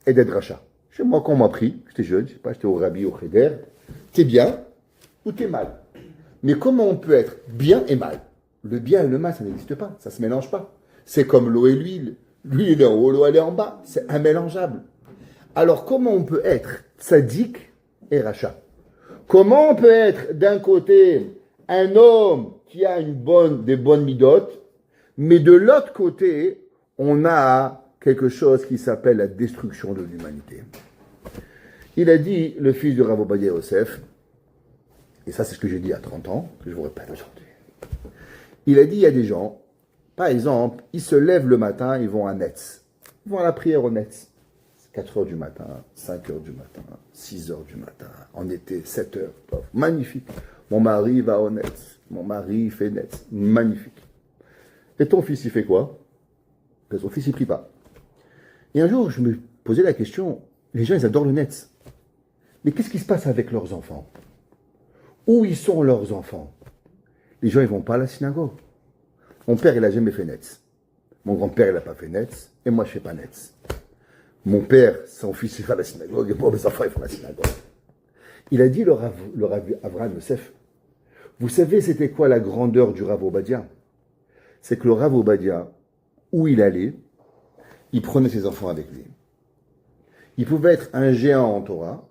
et d'être rachat? Chez moi, quand on m'a pris, j'étais jeune, je sais pas, j'étais au Rabbi, au Cheder, t'es bien ou t'es mal. Mais comment on peut être bien et mal? Le bien et le mal, ça n'existe pas, ça ne se mélange pas. C'est comme l'eau et l'huile. L'huile est en haut, l'eau elle est en bas. C'est immélangeable. Alors comment on peut être tzaddik et rachat? Comment on peut être d'un côté un homme qui a des bonnes midotes, mais de l'autre côté, on a quelque chose qui s'appelle la destruction de l'humanité. Il a dit, le fils de Rav Obadia Yosef, et ça c'est ce que j'ai dit à 30 ans, que je vous répète aujourd'hui. Il a dit, il y a des gens, par exemple, ils se lèvent le matin, ils vont à Netz. Ils vont à la prière au Netz. 4 heures du matin, 5 heures du matin, 6 heures du matin, en été, 7 heures. Magnifique. Mon mari va au Netz. Mon mari fait Netz. Magnifique. Et ton fils, il fait quoi? Son fils, il prie pas. Et un jour, je me posais la question, les gens, ils adorent le Netz. Mais qu'est-ce qui se passe avec leurs enfants? Où ils sont leurs enfants? Les gens, ils vont pas à la synagogue. Mon père, il a jamais fait Netz. Mon grand-père, il n'a pas fait Netz. Et moi, je fais pas Netz. Mon père, son fils, il fait la synagogue. Et moi, mes enfants, ils font la synagogue. Il a dit, le Rav Avraham Yosef, vous savez, c'était quoi la grandeur du Rav Obadia? C'est que le Rav Obadia, où il allait, il prenait ses enfants avec lui. Il pouvait être un géant en Torah,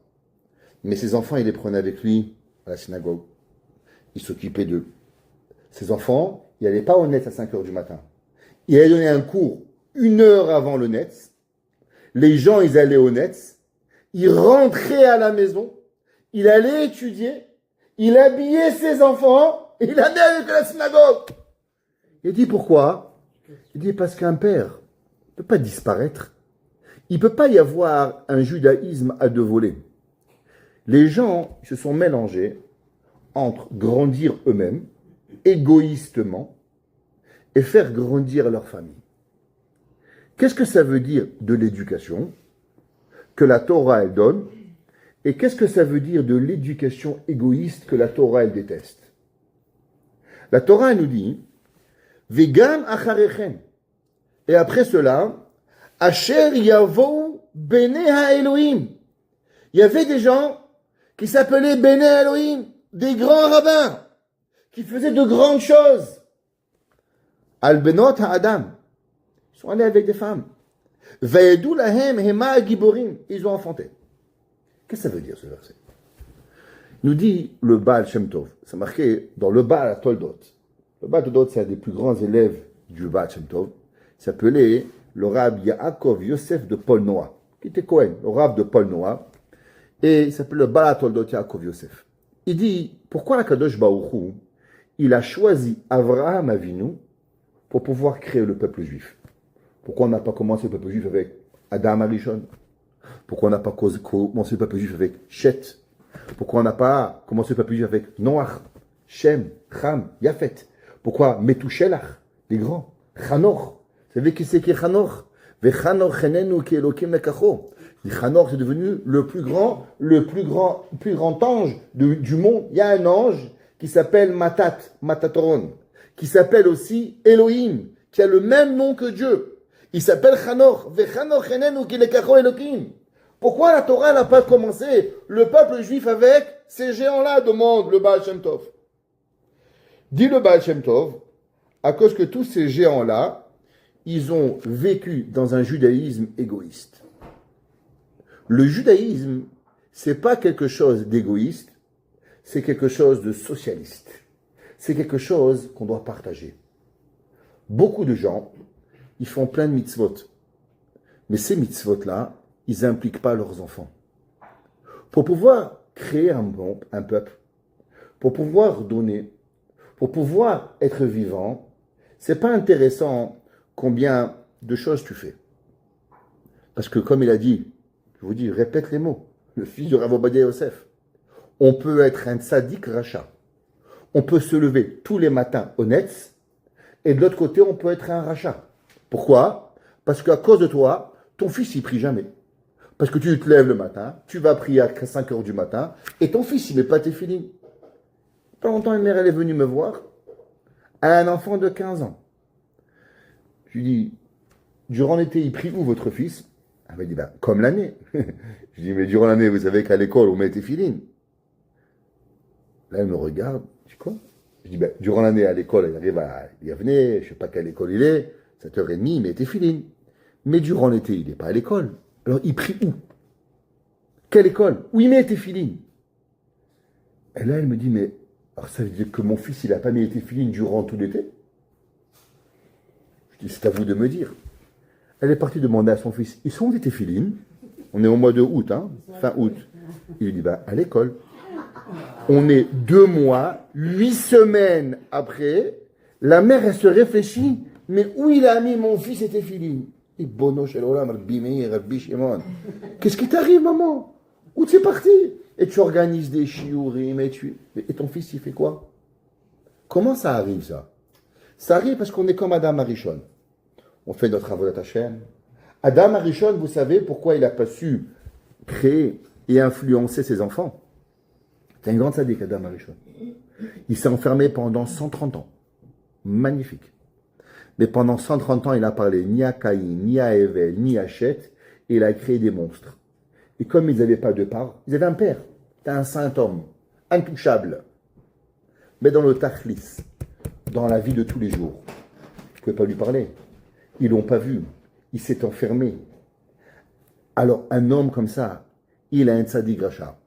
mais ses enfants, il les prenait avec lui à la synagogue. Il s'occupait d'eux. Ses enfants, il n'allait pas au Netz à 5 heures du matin. Il allait donner un cours 1 heure avant le Netz. Les gens, ils allaient au Netz. Il rentrait à la maison. Il allait étudier. Il habillait ses enfants. Et il allait avec la synagogue. Il dit pourquoi? Il dit parce qu'un père ne peut pas disparaître. Il ne peut pas y avoir un judaïsme à 2 volets. Les gens se sont mélangés entre grandir eux-mêmes, égoïstement, et faire grandir leur famille. Qu'est-ce que ça veut dire de l'éducation que la Torah elle donne, et qu'est-ce que ça veut dire de l'éducation égoïste que la Torah elle déteste? La Torah elle nous dit Vegam acharechem, et après cela Asher yavou bene ha-Elohim. Il y avait des gens qui s'appelaient Bene Elohim, des grands rabbins, qui faisaient de grandes choses. Al-Benot ha-Adam. Ils sont allés avec des femmes. Vayedou lahem hema giborim. Ils ont enfanté. Qu'est-ce que ça veut dire ce verset? Il nous dit le Baal Shem Tov. C'est marqué dans le Baal Toldot. Le Baal Toldot, c'est un des plus grands élèves du Baal Shem Tov. Il s'appelait le Rab Yaakov Yosef de Paul Noah, qui était Cohen, le Rab de Paul Noah. Et il s'appelle le Baal Toldot Yaakov Yosef. Il dit, pourquoi la Kadosh Baruch Hu, il a choisi Avraham Avinu pour pouvoir créer le peuple juif? Pourquoi on n'a pas commencé le peuple juif avec Adam Arishon? Pourquoi on n'a pas commencé le peuple juif avec Shet? Pourquoi on n'a pas commencé le peuple juif avec Noach, Shem, Ham, Yafet? Pourquoi Metushelach, les grands? Chanor. Vous savez qui c'est qui est Chanor? Vechanor chenenu ki Elokim lekacho. Chanor, c'est devenu le plus grand ange du monde. Il y a un ange qui s'appelle Matatoron, qui s'appelle aussi Elohim, qui a le même nom que Dieu. Il s'appelle Chanor. Vechanor chenenu ki lekacho Elokim. Pourquoi la Torah n'a pas commencé le peuple juif avec ces géants-là, demande le Baal Shem Tov. Dit le Baal Shem Tov, à cause que tous ces géants-là, ils ont vécu dans un judaïsme égoïste. Le judaïsme, c'est pas quelque chose d'égoïste, c'est quelque chose de socialiste. C'est quelque chose qu'on doit partager. Beaucoup de gens, ils font plein de mitzvot. Mais ces mitzvot-là, ils n'impliquent pas leurs enfants. Pour pouvoir créer un peuple, Pour pouvoir donner, pour pouvoir être vivant, c'est pas intéressant combien de choses tu fais. Parce que comme il a dit, je vous dis, répète les mots, le fils de Rav Ovadia Yosef, on peut être un tzaddik rachat. On peut se lever tous les matins honnêtes, et de l'autre côté, on peut être un rachat. Pourquoi? Parce qu'à cause de toi, ton fils, il prie jamais. Parce que tu te lèves le matin, tu vas prier à 5 heures du matin, et ton fils, il met pas tes filines. Pas longtemps, une mère, elle est venue me voir, à un enfant de 15 ans. Je lui dis, durant l'été, il prie où votre fils? Elle m'a dit, ben, comme l'année. Je dis, mais durant l'année, vous savez qu'à l'école, on met tes filines. Là, elle me regarde, je dis quoi? Je dis, ben, durant l'année, à l'école, il arrive à y venir, je ne sais pas quelle école il est, 7h30, il met tes filines. Mais durant l'été, il n'est pas à l'école. Alors, il prie où? Quelle école? Où il met tes filines? Et là, elle me dit, mais, alors ça veut dire que mon fils, il n'a pas mis tes filines durant tout l'été? Je dis, c'est à vous de me dire. Elle est partie demander à son fils, ils sont où tes filines? On est au mois de août, hein, fin août. Il lui dit, ben, à l'école. On est 2 mois, 8 semaines après, la mère, elle se réfléchit, mais où il a mis mon fils et tes filines? Et Bono Shelolam, Rabbi Meir, Rabbi Shimon. Qu'est-ce qui t'arrive, maman? Où tu es parti? Et tu organises des shiurim, et ton fils, il fait quoi? Comment ça arrive, ça? Ça arrive parce qu'on est comme Adam Arishon. On fait notre avodat Hashem. Adam Arishon, vous savez pourquoi il n'a pas su créer et influencer ses enfants? C'est un grand sadique, Adam Arishon. Il s'est enfermé pendant 130 ans. Magnifique. Mais pendant 130 ans, il n'a parlé ni à Caïn, ni à Evel, ni à Chet, et il a créé des monstres. Et comme ils n'avaient pas de part, ils avaient un père. C'était un saint homme, intouchable. Mais dans le tachlis, dans la vie de tous les jours, je ne pouvais pas lui parler. Ils ne l'ont pas vu. Il s'est enfermé. Alors, un homme comme ça, il a un tzaddik rachat.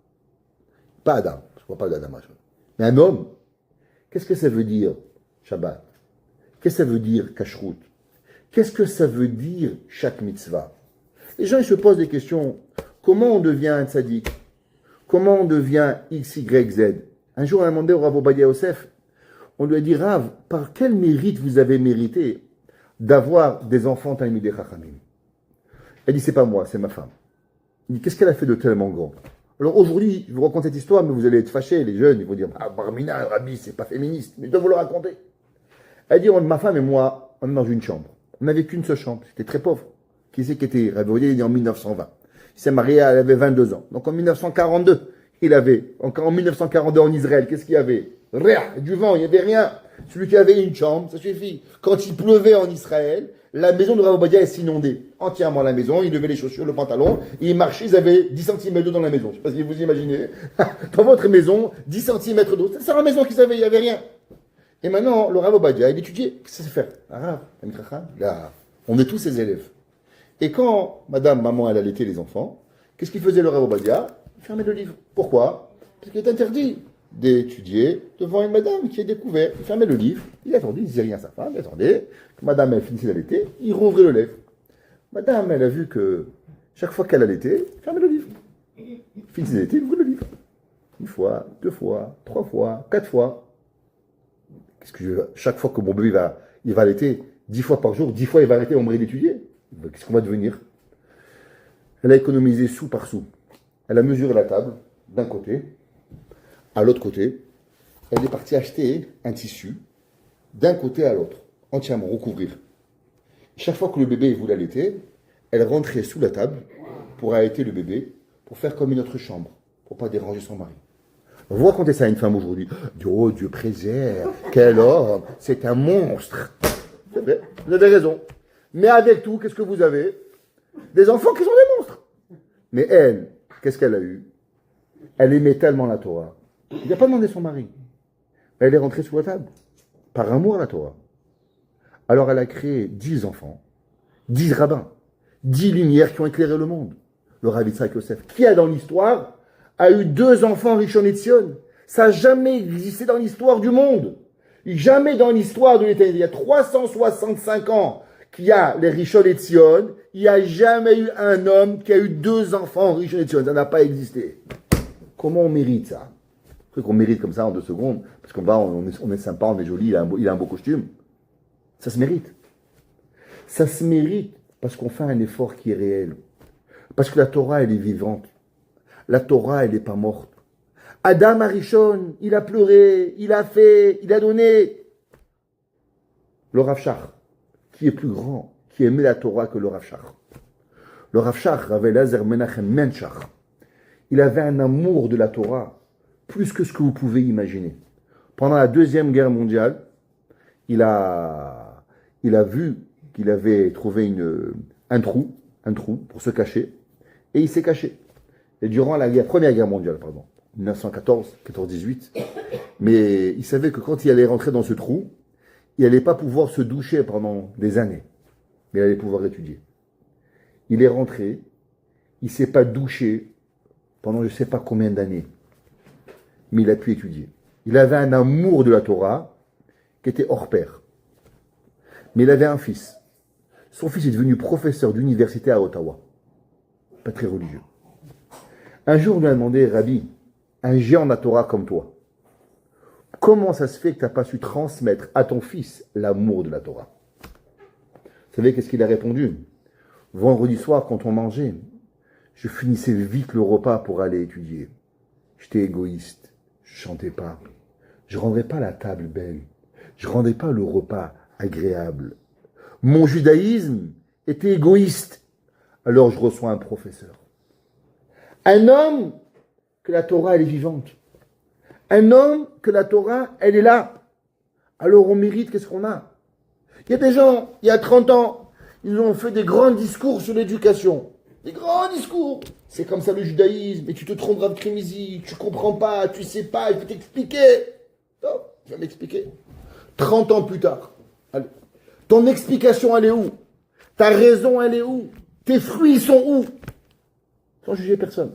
Pas Adam, je ne crois pas d'Adam Rachel. Mais un homme, qu'est-ce que ça veut dire Shabbat? Qu'est-ce que ça veut dire Kashrut? Qu'est-ce que ça veut dire chaque mitzvah? Les gens, ils se posent des questions. Comment on devient un tzaddik? Comment on devient X, Y, Z? Un jour, on a demandé au Rav Ovadia Yosef, on lui a dit, Rav, par quel mérite vous avez mérité d'avoir des enfants Talmidei Chachamim? Elle dit, c'est pas moi, c'est ma femme. Il dit, qu'est-ce qu'elle a fait de tellement grand? Alors aujourd'hui, je vous raconte cette histoire, mais vous allez être fâchés, les jeunes, ils vont dire, ah, Barmina, Rabbi, c'est pas féministe, mais je dois vous le raconter. Elle dit, ma femme et moi, on est dans une chambre. On n'avait qu'une seule chambre, c'était très pauvre. Qui c'est qui était Rabbi? Il est en 1920. Il s'est marié, elle avait 22 ans. Donc en 1942, il avait, encore en 1942 en Israël, qu'est-ce qu'il y avait? Rien, du vent, il n'y avait rien. Celui qui avait une chambre, ça suffit. Quand il pleuvait en Israël, la maison de Rav Ovadia s'inondait. Entièrement la maison, il levait les chaussures, le pantalon, et il marchait, ils avaient 10 cm d'eau dans la maison. Je ne sais pas si vous imaginez. Dans votre maison, 10 cm d'eau. C'est la maison qu'ils avaient, il n'y avait rien. Et maintenant, le Rav Ovadia, il étudiait. Qu'est-ce que ça fait faire? Là, on est tous ses élèves. Et quand maman, elle allaitait les enfants, qu'est-ce qu'il faisait le Rav Ovadia? Il fermait le livre. Pourquoi? Parce qu'il est interdit d'étudier devant une madame qui est découverte. Il fermait le livre, il attendait, il disait rien à sa femme, il attendait que madame, elle finissait d'allaiter, il rouvrait le livre. Madame, elle a vu que chaque fois qu'elle allaitait, il fermait le livre. Il finissait d'allaiter, il ouvrait le livre. 1 fois, 2 fois, 3 fois, 4 fois. Chaque fois que mon bébé il va allaiter 10 fois par jour, 10 fois il va arrêter, on va d'étudier. Qu'est-ce qu'on va devenir? Elle a économisé sou par sou. Elle a mesuré la table d'un côté, à l'autre côté. Elle est partie acheter un tissu d'un côté à l'autre, entièrement recouvrir. Chaque fois que le bébé voulait allaiter, elle rentrait sous la table pour allaiter le bébé, pour faire comme une autre chambre, pour ne pas déranger son mari. Vous racontez ça à une femme aujourd'hui. Oh, Dieu préserve, quel homme, c'est un monstre. C'est vrai, vous avez raison. Mais avec tout, qu'est-ce que vous avez? Des enfants qui sont des monstres. Mais elle, qu'est-ce qu'elle a eu? Elle aimait tellement la Torah. Il n'a pas demandé son mari. Elle est rentrée sous la table. Par amour à la Torah. Alors elle a créé 10 enfants, 10 rabbins, 10 lumières qui ont éclairé le monde. Le Rav Yitzhak Yosef, qui a dans l'histoire, a eu 2 enfants Rishon LeZion. Ça n'a jamais existé dans l'histoire du monde. Jamais dans l'histoire de l'État. Il y a 365 ans qu'il y a les Rishon LeZion, il n'y a jamais eu un homme qui a eu 2 enfants Rishon LeZion. Ça n'a pas existé. Comment on mérite ça? truc qu'on mérite comme ça en 2 secondes, parce on est sympa, on est joli, il a un beau costume. Ça se mérite. Ça se mérite parce qu'on fait un effort qui est réel. Parce que la Torah, elle est vivante. La Torah, elle n'est pas morte. Adam Arishon, il a pleuré, il a fait, il a donné. Le Rav Shach, qui est plus grand, qui aimait la Torah que le Rav Shach. Le Rav Shach, Rav Elazar Menachem Menshach, il avait un amour de la Torah, plus que ce que vous pouvez imaginer. Pendant la Deuxième Guerre mondiale, il a vu qu'il avait trouvé un trou pour se cacher, et il s'est caché. Et durant la Première Guerre mondiale, 1914, 14-18, mais il savait que quand il allait rentrer dans ce trou, il n'allait pas pouvoir se doucher pendant des années, mais il allait pouvoir étudier. Il est rentré, il ne s'est pas douché pendant je ne sais pas combien d'années, mais il a pu étudier. Il avait un amour de la Torah qui était hors pair. Mais il avait un fils. Son fils est devenu professeur d'université à Ottawa. Pas très religieux. Un jour, on lui a demandé, Rabbi, un géant de la Torah comme toi, comment ça se fait que tu n'as pas su transmettre à ton fils l'amour de la Torah? Vous savez qu'est-ce qu'il a répondu? Vendredi soir, quand on mangeait, je finissais vite le repas pour aller étudier. J'étais égoïste, je chantais pas. Je rendais pas la table belle. Je rendais pas le repas agréable. Mon judaïsme était égoïste. Alors je reçois un professeur. Un homme que la Torah, elle est vivante. Un homme que la Torah, elle est là. Alors on mérite, qu'est-ce qu'on a? Il y a des gens, il y a 30 ans, ils ont fait des grands discours sur l'éducation. Des grands discours. C'est comme ça le judaïsme. Et tu te trompes Rav Krimizi, tu comprends pas, tu sais pas, il faut t'expliquer. Non, je vais m'expliquer. 30 ans plus tard. Allez. Ton explication, elle est où? Ta raison, elle est où? Tes fruits sont où? Sans juger personne.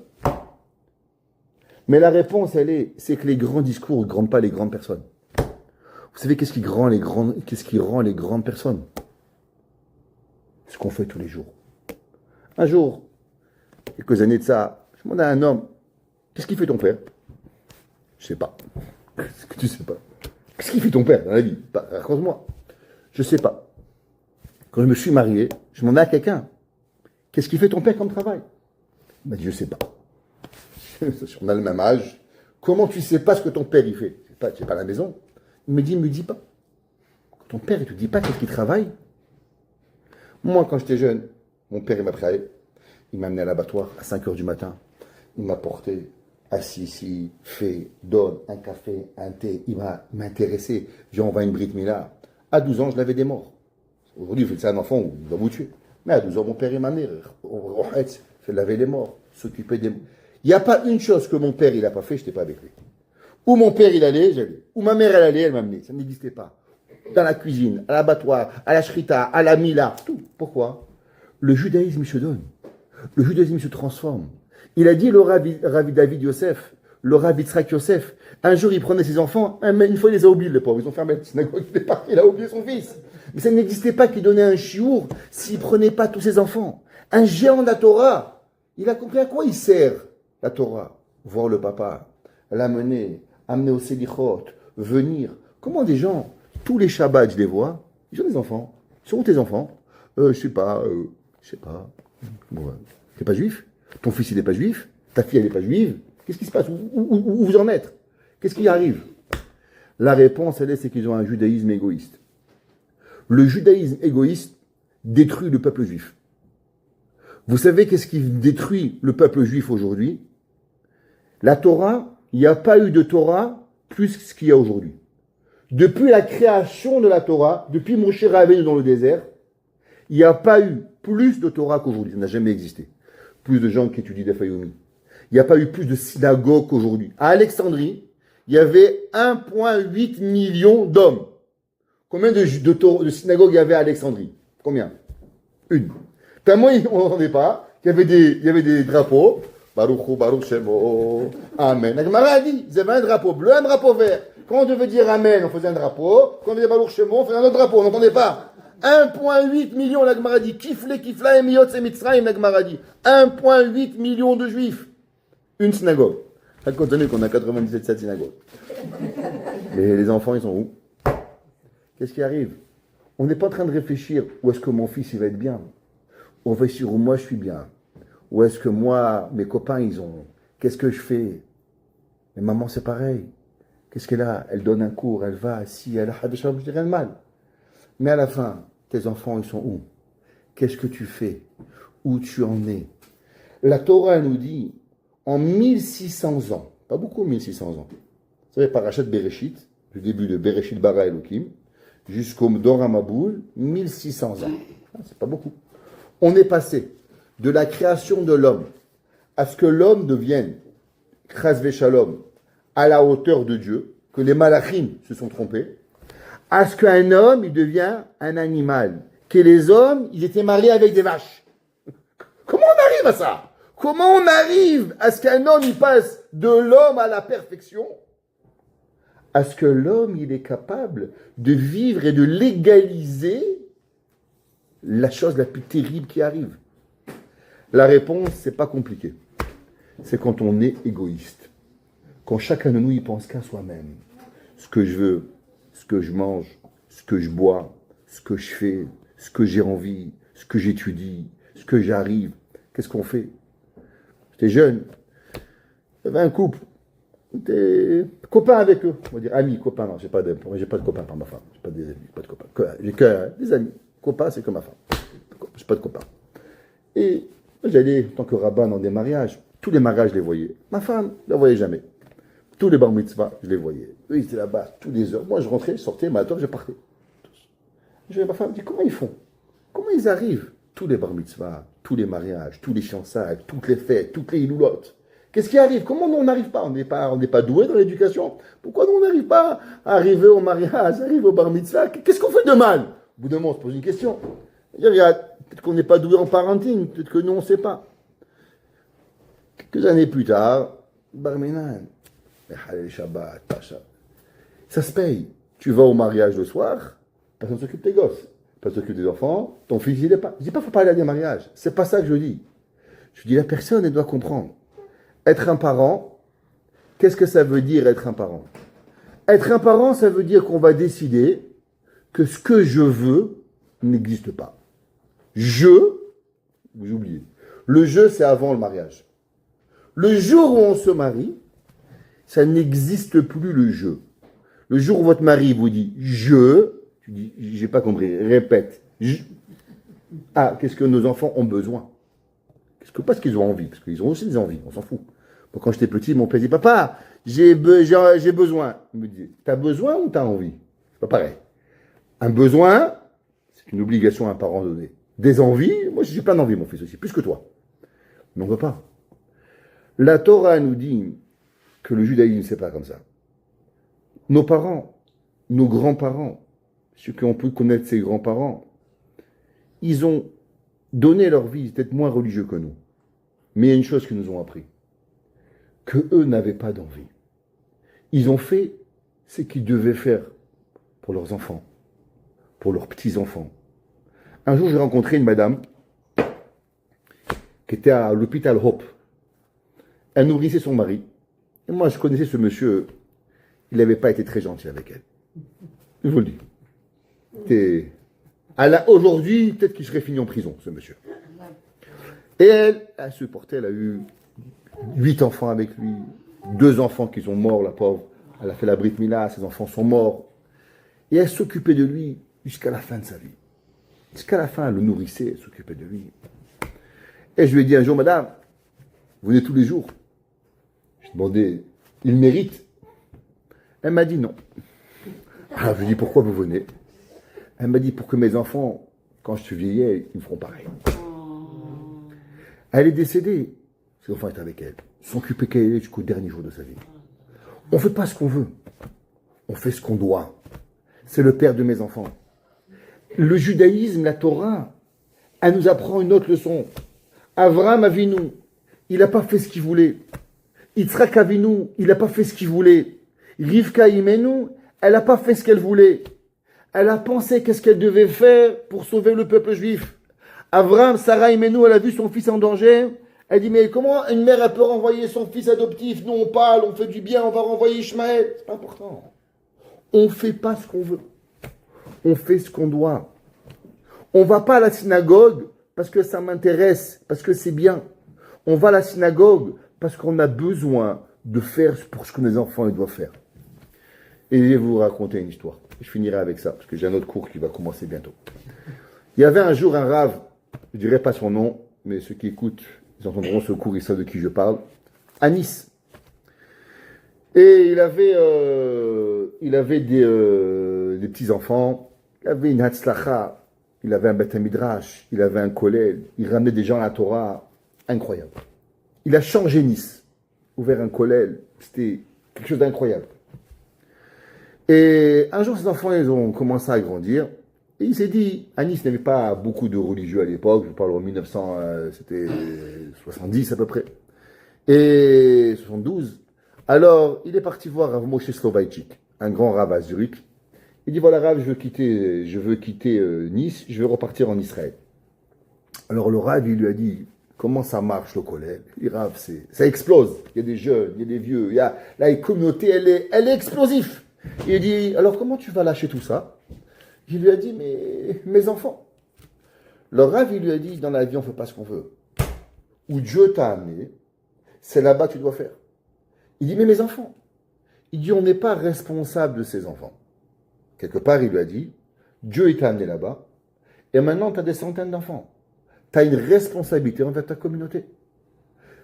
Mais la réponse, c'est que les grands discours ne rendent pas les grandes personnes. Vous savez qu'est-ce qui rend les grandes personnes? Ce qu'on fait tous les jours. Un jour, quelques années de ça, je demandais à un homme, qu'est-ce qu'il fait ton père? Je sais pas. Qu'est-ce que tu sais pas? Qu'est-ce qu'il fait ton père dans la vie? Raconte-moi. Je sais pas. Quand je me suis marié, je demandais à quelqu'un, qu'est-ce qu'il fait ton père comme travail? Il m'a dit, je sais pas. On a le même âge. Comment tu sais pas ce que ton père il fait? Tu n'es pas à la maison. Il me dit, me dis pas. Quand ton père, il te dit pas qu'est-ce qu'il travaille. Moi, quand j'étais jeune, mon père, il m'a pris à aller. Il m'a amené à l'abattoir à 5h du matin. Il m'a porté, assis ici, fait, donne un café, un thé. Il m'a intéressé. Viens, on va à une Brit Mila. À 12 ans, je l'avais des morts. Aujourd'hui, vous faites ça à un enfant, il va vous tuer. Mais à 12 ans, mon père, il m'a amené. Fait laver les morts, s'occuper des morts. Il n'y a pas une chose que mon père, il n'a pas fait, je n'étais pas avec lui. Où mon père, il allait, j'allais. Où ma mère, elle allait, elle m'amenait. Ça n'existait pas. Dans la cuisine, à l'abattoir, à la shrita, à la mila, tout. Pourquoi? Le judaïsme, il se donne. Le judaïsme, il se transforme. Il a dit, le Rabbi David Yosef, le Rabbi Yitzhak Yosef, un jour, il prenait ses enfants, une fois, il les a oubliés, les pauvres. Ils ont fermé la synagogue, il est parti, il a oublié son fils. Mais ça n'existait pas qu'il donnait un chiour s'il ne prenait pas tous ses enfants. Un géant de la Torah, il a compris à quoi il sert, la Torah. Voir le papa, l'amener, amener au Selichot, venir. Comment des gens, tous les Shabbats, je les vois, ils ont des enfants. Ils sont où tes enfants? Je sais pas. Bon, t'es pas juif? Ton fils, il n'est pas juif? Ta fille, elle n'est pas juive? Qu'est-ce qui se passe? Où vous en êtes? Qu'est-ce qui arrive? La réponse, c'est qu'ils ont un judaïsme égoïste. Le judaïsme égoïste détruit le peuple juif. Vous savez qu'est-ce qui détruit le peuple juif aujourd'hui? La Torah, il n'y a pas eu de Torah plus que ce qu'il y a aujourd'hui. Depuis la création de la Torah, depuis Moshe Rabbeinu dans le désert, il n'y a pas eu plus de Torah qu'aujourd'hui. Ça n'a jamais existé. Plus de gens qui étudient des Fayoumi. Il n'y a pas eu plus de synagogues qu'aujourd'hui. À Alexandrie, il y avait 1,8 million d'hommes. Combien de synagogues il y avait à Alexandrie? Combien? Une. Tellement on n'entendait pas qu'il y avait des drapeaux. Baruch Baruch Shemo. Amen. La Gemara a dit, ils avaient un drapeau bleu, un drapeau vert. Quand on devait dire Amen, on faisait un drapeau. Quand on disait Baruch Shemo, on faisait un autre drapeau. On n'entendait pas. 1,8 million, la Gemara dit. Kifla Emiyot Mitzrayim, la Gemara dit. 1,8 million de juifs. Une synagogue. compte tenu qu'on a 97 synagogues. Mais les enfants, ils sont où? Qu'est-ce qui arrive? On n'est pas en train de réfléchir où est-ce que mon fils il va être bien. On va sur où moi je suis bien. Où est-ce que moi, mes copains, ils ont. Qu'est-ce que je fais? Mais maman, c'est pareil. Qu'est-ce qu'elle a? Elle donne un cours, elle va, si, elle a, je dis rien de mal. Mais à la fin, tes enfants, ils sont où? Qu'est-ce que tu fais? Où tu en es? La Torah nous dit, en 1600 ans, pas beaucoup 1600 ans, vous savez, Parashat Bereshit, du début de Bereshit bara Elohim, jusqu'au Dor HaMabul, 1600 ans. C'est pas beaucoup. On est passé de la création de l'homme à ce que l'homme devienne, Chas Veshalom, à la hauteur de Dieu, que les malachim se sont trompés, à ce qu'un homme, il devient un animal, que les hommes, ils étaient mariés avec des vaches. Comment on arrive à ça? Comment on arrive à ce qu'un homme, il passe de l'homme à la perfection, à ce que l'homme, il est capable de vivre et de légaliser la chose la plus terrible qui arrive? La réponse, c'est pas compliqué. C'est quand on est égoïste. Quand chacun de nous, il pense qu'à soi-même. Ce que je veux, ce que je mange, ce que je bois, ce que je fais, ce que j'ai envie, ce que j'étudie, ce que j'arrive. Qu'est-ce qu'on fait? J'étais jeune. Il y avait un couple. J'étais copain avec eux. On va dire amis, copains. Non, j'ai pas de copains par ma femme. J'ai pas des amis, pas de copains. J'ai que des amis. Copains, c'est comme ma femme. J'ai pas de copains. Et j'allais, en tant que rabbin, dans des mariages. Tous les mariages, je les voyais. Ma femme, je la voyais jamais. Tous les bar mitzvahs, je les voyais. Eux, ils étaient là-bas, tous les heures. Moi, je rentrais, je sortais, ma je partais. Je vais à ma femme, je dis, comment ils font? Comment ils arrivent? Tous les bar mitzvahs, tous les mariages, tous les fiançailles, toutes les fêtes, toutes les iloulottes. Qu'est-ce qui arrive? Comment nous, on n'arrive pas? On n'est pas doué dans l'éducation. Pourquoi nous, on n'arrive pas à arriver au mariage, arriver au bar mitzvah? Qu'est-ce qu'on fait de mal? Au bout d'un moment, on se pose une question. Regarde, peut-être qu'on n'est pas doué en parenting, peut-être que nous, on ne sait pas. Quelques années plus tard, bar minan. Shabbat, ça se paye. Tu vas au mariage le soir, personne ne s'occupe des gosses, personne ne s'occupe des enfants, ton fils il est pas. Je dis pas qu'il ne faut pas aller à des mariages, c'est pas ça que je dis. Je dis la personne elle doit comprendre. Être un parent, qu'est-ce que ça veut dire être un parent? Être un parent, ça veut dire qu'on va décider que ce que je veux n'existe pas. Vous oubliez. Le je c'est avant le mariage. Le jour où on se marie, ça n'existe plus le je. Le jour où votre mari vous dit je, tu dis j'ai pas compris, répète. Ah, qu'est-ce que nos enfants ont besoin? Pas ce qu'ils ont envie, parce qu'ils ont aussi des envies, on s'en fout. Moi, quand j'étais petit, mon père dit papa, j'ai besoin. Il me dit t'as besoin ou t'as envie? C'est pas pareil. Un besoin, c'est une obligation à un parent donné. Des envies, moi j'ai plein d'envies, mon fils aussi, plus que toi. Mais on ne veut pas. La Torah nous dit que le judaïsme, c'est pas comme ça. Nos parents, nos grands-parents, ceux qui ont pu connaître ses grands-parents, ils ont donné leur vie, peut-être moins religieux que nous. Mais il y a une chose qu'ils nous ont appris, que eux n'avaient pas d'envie. Ils ont fait ce qu'ils devaient faire pour leurs enfants, pour leurs petits-enfants. Un jour, j'ai rencontré une madame qui était à l'hôpital Hope. Elle nourrissait son mari. Et moi, je connaissais ce monsieur, il n'avait pas été très gentil avec elle. Je vous le dis. Aujourd'hui, peut-être qu'il serait fini en prison, ce monsieur. Et elle se portait, elle a eu 8 enfants avec lui, 2 enfants qui sont morts, la pauvre. Elle a fait la Brit Mila, ses enfants sont morts. Et elle s'occupait de lui jusqu'à la fin de sa vie. Jusqu'à la fin, elle le nourrissait, elle s'occupait de lui. Et je lui ai dit un jour, madame, vous venez tous les jours. Je demandais, il mérite? Elle m'a dit non. Alors je lui ai dit, pourquoi vous venez? Elle m'a dit, pour que mes enfants, quand je suis vieillet, ils me feront pareil. Elle est décédée. Ses enfants étaient avec elle. Ils sont occupés qu'elle jusqu'au dernier jour de sa vie. On ne fait pas ce qu'on veut. On fait ce qu'on doit. C'est le père de mes enfants. Le judaïsme, la Torah, elle nous apprend une autre leçon. Avraham Avinu, il n'a pas fait ce qu'il voulait. Yitzhak Avinu, il n'a pas fait ce qu'il voulait. Rivka Imenu, elle n'a pas fait ce qu'elle voulait. Elle a pensé qu'est-ce qu'elle devait faire pour sauver le peuple juif. Avraham, Sarah Imenu, elle a vu son fils en danger. Elle dit, mais comment une mère elle peut renvoyer son fils adoptif? Nous, on parle, on fait du bien, on va renvoyer Ishmaël. C'est pas important. On ne fait pas ce qu'on veut. On fait ce qu'on doit. On ne va pas à la synagogue parce que ça m'intéresse, parce que c'est bien. On va à la synagogue parce qu'on a besoin de faire pour ce que mes enfants ils doivent faire. Et je vais vous raconter une histoire. Je finirai avec ça, parce que j'ai un autre cours qui va commencer bientôt. Il y avait un jour un rave, je ne dirai pas son nom, mais ceux qui écoutent, ils entendront ce cours, ils savent de qui je parle, à Nice. Et il avait des petits-enfants, il avait une hatzlacha, il avait un Beth Midrash, il avait un kollel, il ramenait des gens à la Torah, incroyable. Il a changé Nice, ouvert un kollel, c'était quelque chose d'incroyable. Et un jour, ces enfants, ils ont commencé à grandir, et il s'est dit, à Nice, il n'y avait pas beaucoup de religieux à l'époque, je parle en 1900, c'était 70 à peu près, et 72. Alors, il est parti voir Rav Moshe Soloveitchik, un grand rav à Zurich. Il dit, voilà Rav, je veux quitter Nice, je veux repartir en Israël. Alors le Rav, il lui a dit, comment ça marche le collège? Il dit, Rav, ça explose. Il y a des jeunes, il y a des vieux, la communauté, elle est explosive. Il dit, alors comment tu vas lâcher tout ça? Il lui a dit, mais mes enfants. Le Rav, il lui a dit, dans la vie, on ne fait pas ce qu'on veut. Où Dieu t'a amené, c'est là-bas que tu dois faire. Il dit, mais mes enfants. Il dit, on n'est pas responsable de ces enfants. Quelque part, il lui a dit, Dieu t'a amené là-bas, et maintenant, tu as des centaines d'enfants. Tu as une responsabilité envers ta communauté.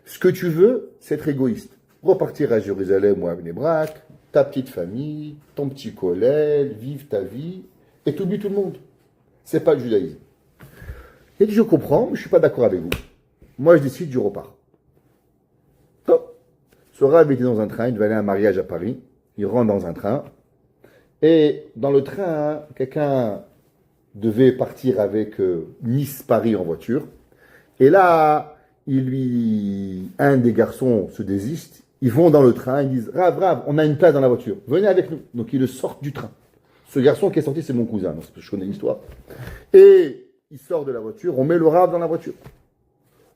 Ce que tu veux, c'est être égoïste. Repartir à Jérusalem ou à Bnei Brak, ta petite famille, ton petit collègue, vivre ta vie, et tu oublies tout le monde. C'est pas le judaïsme. Il dit, je comprends, mais je ne suis pas d'accord avec vous. Moi, je décide, je repars. Top. Ce Rav était dans un train, il devait aller à un mariage à Paris. Il rentre dans un train. Et dans le train, quelqu'un devait partir avec Nice-Paris en voiture. Et là, un des garçons se désiste. Ils vont dans le train, ils disent, Rav, on a une place dans la voiture. Venez avec nous. Donc ils le sortent du train. Ce garçon qui est sorti, c'est mon cousin. Donc, je connais l'histoire. Et il sort de la voiture, on met le Rav dans la voiture.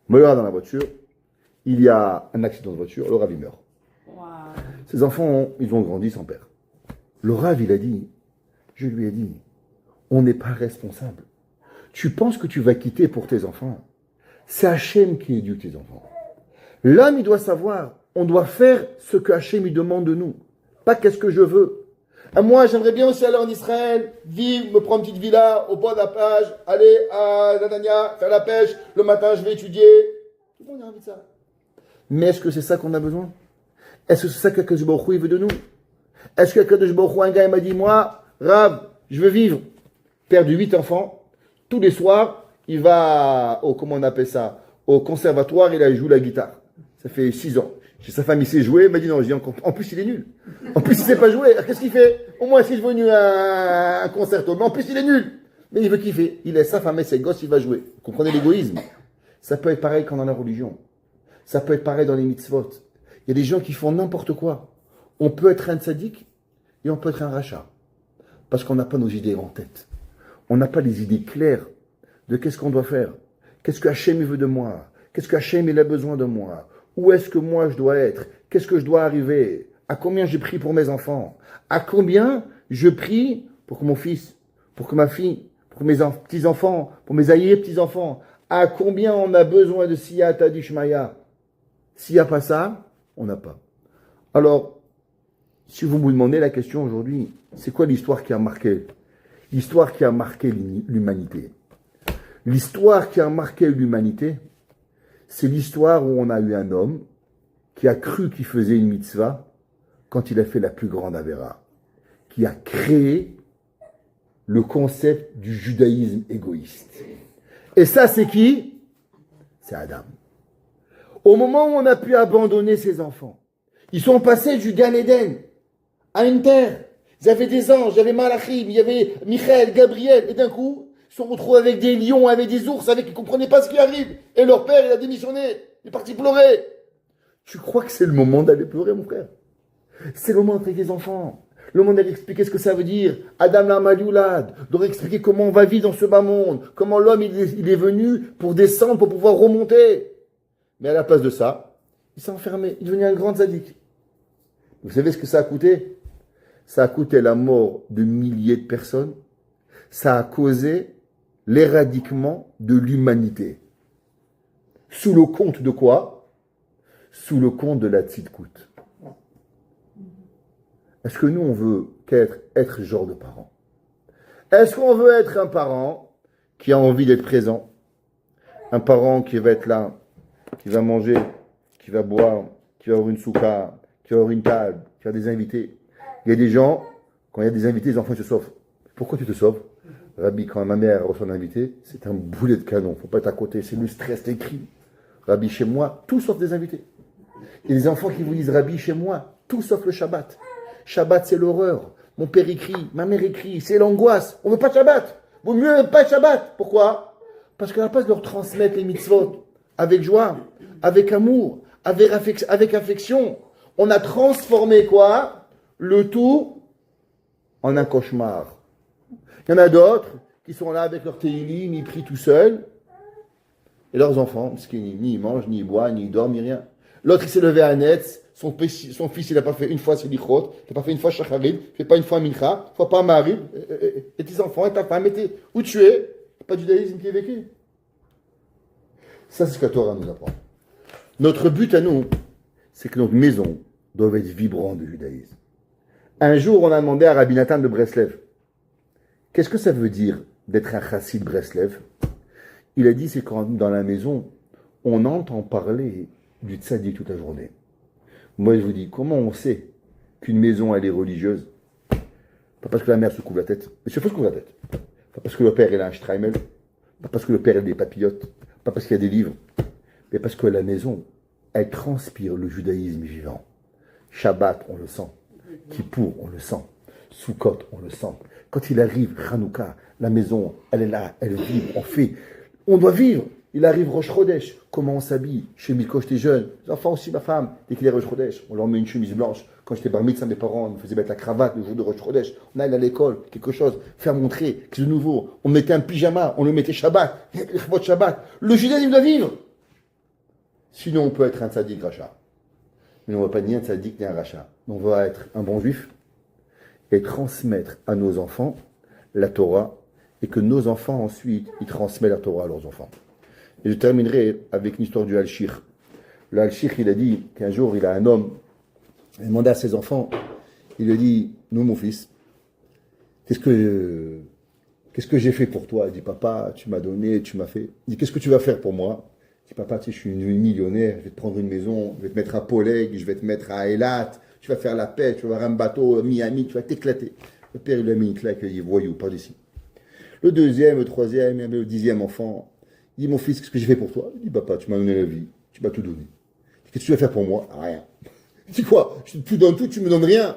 On met le Rav dans la voiture. Il y a un accident de voiture, le Rav il meurt. Wow. Ces enfants, ils ont grandi sans père. Le Rav, je lui ai dit, on n'est pas responsable. Tu penses que tu vas quitter pour tes enfants. C'est Hachem qui éduque tes enfants. L'homme, il doit savoir, on doit faire ce que Hachem lui demande de nous. Pas qu'est-ce que je veux. Et moi, j'aimerais bien aussi aller en Israël, vivre, me prendre une petite villa au bord de la plage, aller à Nadania, faire la pêche, le matin, je vais étudier. Tout le monde a envie de ça. Mais est-ce que c'est ça qu'on a besoin? Est-ce que c'est ça que Kadosh Baruch Hu, il veut de nous? Est-ce que Kadosh Baruch Hu, un gars, il m'a dit, moi, Rav, je veux vivre, père de 8 enfants, tous les soirs, il va comment on appelle ça, au conservatoire, il joue la guitare. Ça fait 6 ans. Chez sa femme, il sait jouer, il m'a dit non, en plus, il est nul. En plus, il sait pas jouer. Qu'est-ce qu'il fait? Au moins, si je veux venu à un concerto, mais en plus, il est nul. Mais il veut kiffer. Il laisse sa femme et ses gosses, il va jouer. Vous comprenez l'égoïsme? Ça peut être pareil quand dans la religion. Ça peut être pareil dans les mitzvot. Il y a des gens qui font n'importe quoi. On peut être un tzaddik et on peut être un rachat. Parce qu'on n'a pas nos idées en tête. On n'a pas les idées claires de qu'est-ce qu'on doit faire. Qu'est-ce que Hachem veut de moi? Qu'est-ce que Hachem il a besoin de moi? Où est-ce que moi je dois être? Qu'est-ce que je dois arriver? À combien je prie pour mes enfants? À combien je prie pour que mon fils, pour que ma fille, pour mes petits-enfants, pour mes aïeux petits-enfants? À combien on a besoin de Siyata d'Ishmaïa? S'il n'y a pas ça, on n'a pas. Alors, si vous me demandez la question aujourd'hui, c'est quoi l'histoire qui a marqué? L'histoire qui a marqué l'humanité. L'histoire qui a marqué l'humanité, c'est l'histoire où on a eu un homme qui a cru qu'il faisait une mitzvah quand il a fait la plus grande avéra, qui a créé le concept du judaïsme égoïste. Et ça, c'est qui? C'est Adam. Au moment où on a pu abandonner ses enfants, ils sont passés du Gan Eden à une terre. Ils avaient des anges, il y avait Malachim, il y avait Michael, Gabriel, et d'un coup, ils se sont retrouvés avec des lions, avec des ours, ils ne comprenaient pas ce qui arrive. Et leur père, il a démissionné, il est parti pleurer. Tu crois que c'est le moment d'aller pleurer, mon frère? C'est le moment d'entrer avec les enfants. Le moment d'aller expliquer ce que ça veut dire. Adam Lamadioulad, de expliquer comment on va vivre dans ce bas monde, comment l'homme il est venu pour descendre, pour pouvoir remonter. Mais à la place de ça, il s'est enfermé. Il est devenu un grand tzaddik. Vous savez ce que ça a coûté? Ça a coûté la mort de milliers de personnes. Ça a causé l'éradiquement de l'humanité. Sous le compte de quoi? Sous le compte de la tzidkout. Est-ce que nous, on veut être ce genre de parent? Est-ce qu'on veut être un parent qui a envie d'être présent? Un parent qui va être là, qui va manger, qui va boire, qui va avoir une souka, qui va avoir une table, qui va avoir des invités. Il y a des gens, quand il y a des invités, les enfants se sauvent. Pourquoi tu te sauves? Rabbi, quand ma mère reçoit un invité, c'est un boulet de canon. Il ne faut pas être à côté, c'est le stress, les cris. Rabbi, chez moi, tout sauf des invités. Il y a des enfants qui vous disent, Rabbi, chez moi, tout sauf le Shabbat. Shabbat, c'est l'horreur. Mon père écrit, ma mère écrit, c'est l'angoisse. On ne veut pas de Shabbat. Vaut mieux pas de Shabbat. Pourquoi? Parce qu'à la place de leur transmettre les mitzvot avec joie, avec amour, avec affection, on a transformé quoi? Le tout en un cauchemar. Il y en a d'autres qui sont là avec leur télim, ils prient tout seuls. Et leurs enfants, parce qu'ils ni ils mangent, ni ils boivent, ni ils dorment, ni rien. L'autre, il s'est levé à Netz. Son fils, il n'a pas fait une fois Selichot, il n'a pas fait une fois Shacharit, il ne fait pas une fois Mincha, il ne fait pas Marib. Et tes enfants, et ta femme, où tu es? Pas de judaïsme qui est vécu. Ça, c'est ce que la Torah nous apprend. Notre but à nous, c'est que notre maison doit être vibrante de judaïsme. Un jour, on a demandé à Rabbi Nathan de Breslev, qu'est-ce que ça veut dire d'être un chassid Breslev? Il a dit, c'est quand dans la maison, on entend parler du tzaddik toute la journée. Moi, je vous dis, comment on sait qu'une maison, elle est religieuse? Pas parce que la mère se couvre la tête, mais se couvre la tête. Pas parce que le père, il a un Streimel, pas parce que le père, il a des papillotes, pas parce qu'il y a des livres, mais parce que la maison, elle transpire le judaïsme vivant. Shabbat, on le sent. Kippour, on le sent. Sukkot, on le sent. Quand il arrive, Hanouka, la maison, elle est là, elle vibre, on doit vivre. Il arrive Rosh Chodesh, comment on s'habille? Chez Milko, j'étais jeune, les enfants aussi, ma femme, dès qu'il est Rosh Chodesh, on leur met une chemise blanche. Quand j'étais bar mitzvah, mes parents me faisaient mettre la cravate le jour de Rosh Chodesh. On allait à l'école, quelque chose, faire montrer, que c'est de nouveau. On mettait un pyjama, on le mettait Shabbat, votre Shabbat. Le judaïsme doit vivre. Sinon, on peut être un tzaddik racha. Mais on ne va pas ni un tzaddik ni un racha. On va être un bon juif et transmettre à nos enfants la Torah et que nos enfants ensuite, ils transmettent la Torah à leurs enfants. Et je terminerai avec une histoire du Al-Shir. Le Al-Shir, il a dit qu'un jour, il a un homme, il a demandé à ses enfants, il lui a dit, nous, mon fils, qu'est-ce que j'ai fait pour toi? Il dit, papa, tu m'as donné, tu m'as fait. Il dit, qu'est-ce que tu vas faire pour moi? Il dit, papa, tu sais, je suis millionnaire, je vais te prendre une maison, je vais te mettre à Poleg, je vais te mettre à Eilat, tu vas faire la paix, tu vas avoir un bateau à Miami, tu vas t'éclater. Le père, il lui a mis une claque, il a dit, voyou, pas d'ici. Le deuxième, le troisième, le 10e enfant, il dit, mon fils, qu'est-ce que j'ai fait pour toi? Il dit, papa, tu m'as donné la vie, tu m'as tout donné. Qu'est-ce que tu vas faire pour moi? Rien. Il dit, quoi? Je te donne tout, tu me donnes rien.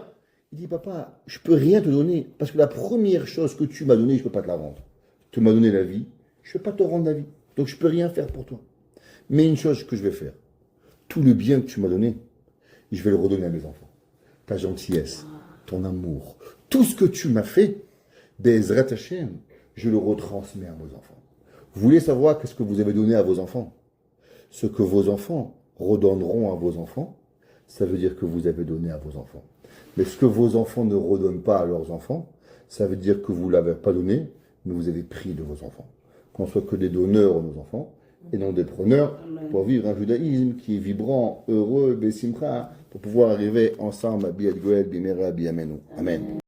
Il dit, papa, je peux rien te donner, parce que la première chose que tu m'as donnée, je ne peux pas te la rendre. Tu m'as donné la vie, je ne peux pas te rendre la vie. Donc je ne peux rien faire pour toi. Mais une chose que je vais faire, tout le bien que tu m'as donné, je vais le redonner à mes enfants. Ta gentillesse, ton amour, tout ce que tu m'as fait, Be'ezrat Hashem, je le retransmets à vos enfants. Vous voulez savoir qu'est-ce que vous avez donné à vos enfants? Ce que vos enfants redonneront à vos enfants, ça veut dire que vous avez donné à vos enfants. Mais ce que vos enfants ne redonnent pas à leurs enfants, ça veut dire que vous ne l'avez pas donné, mais vous avez pris de vos enfants. Qu'on soit que des donneurs à nos enfants, et non des preneurs, pour vivre un judaïsme qui est vibrant, heureux, bessimcha, pour pouvoir arriver ensemble à Biad Goel, Bimera, Biamenu. Amen.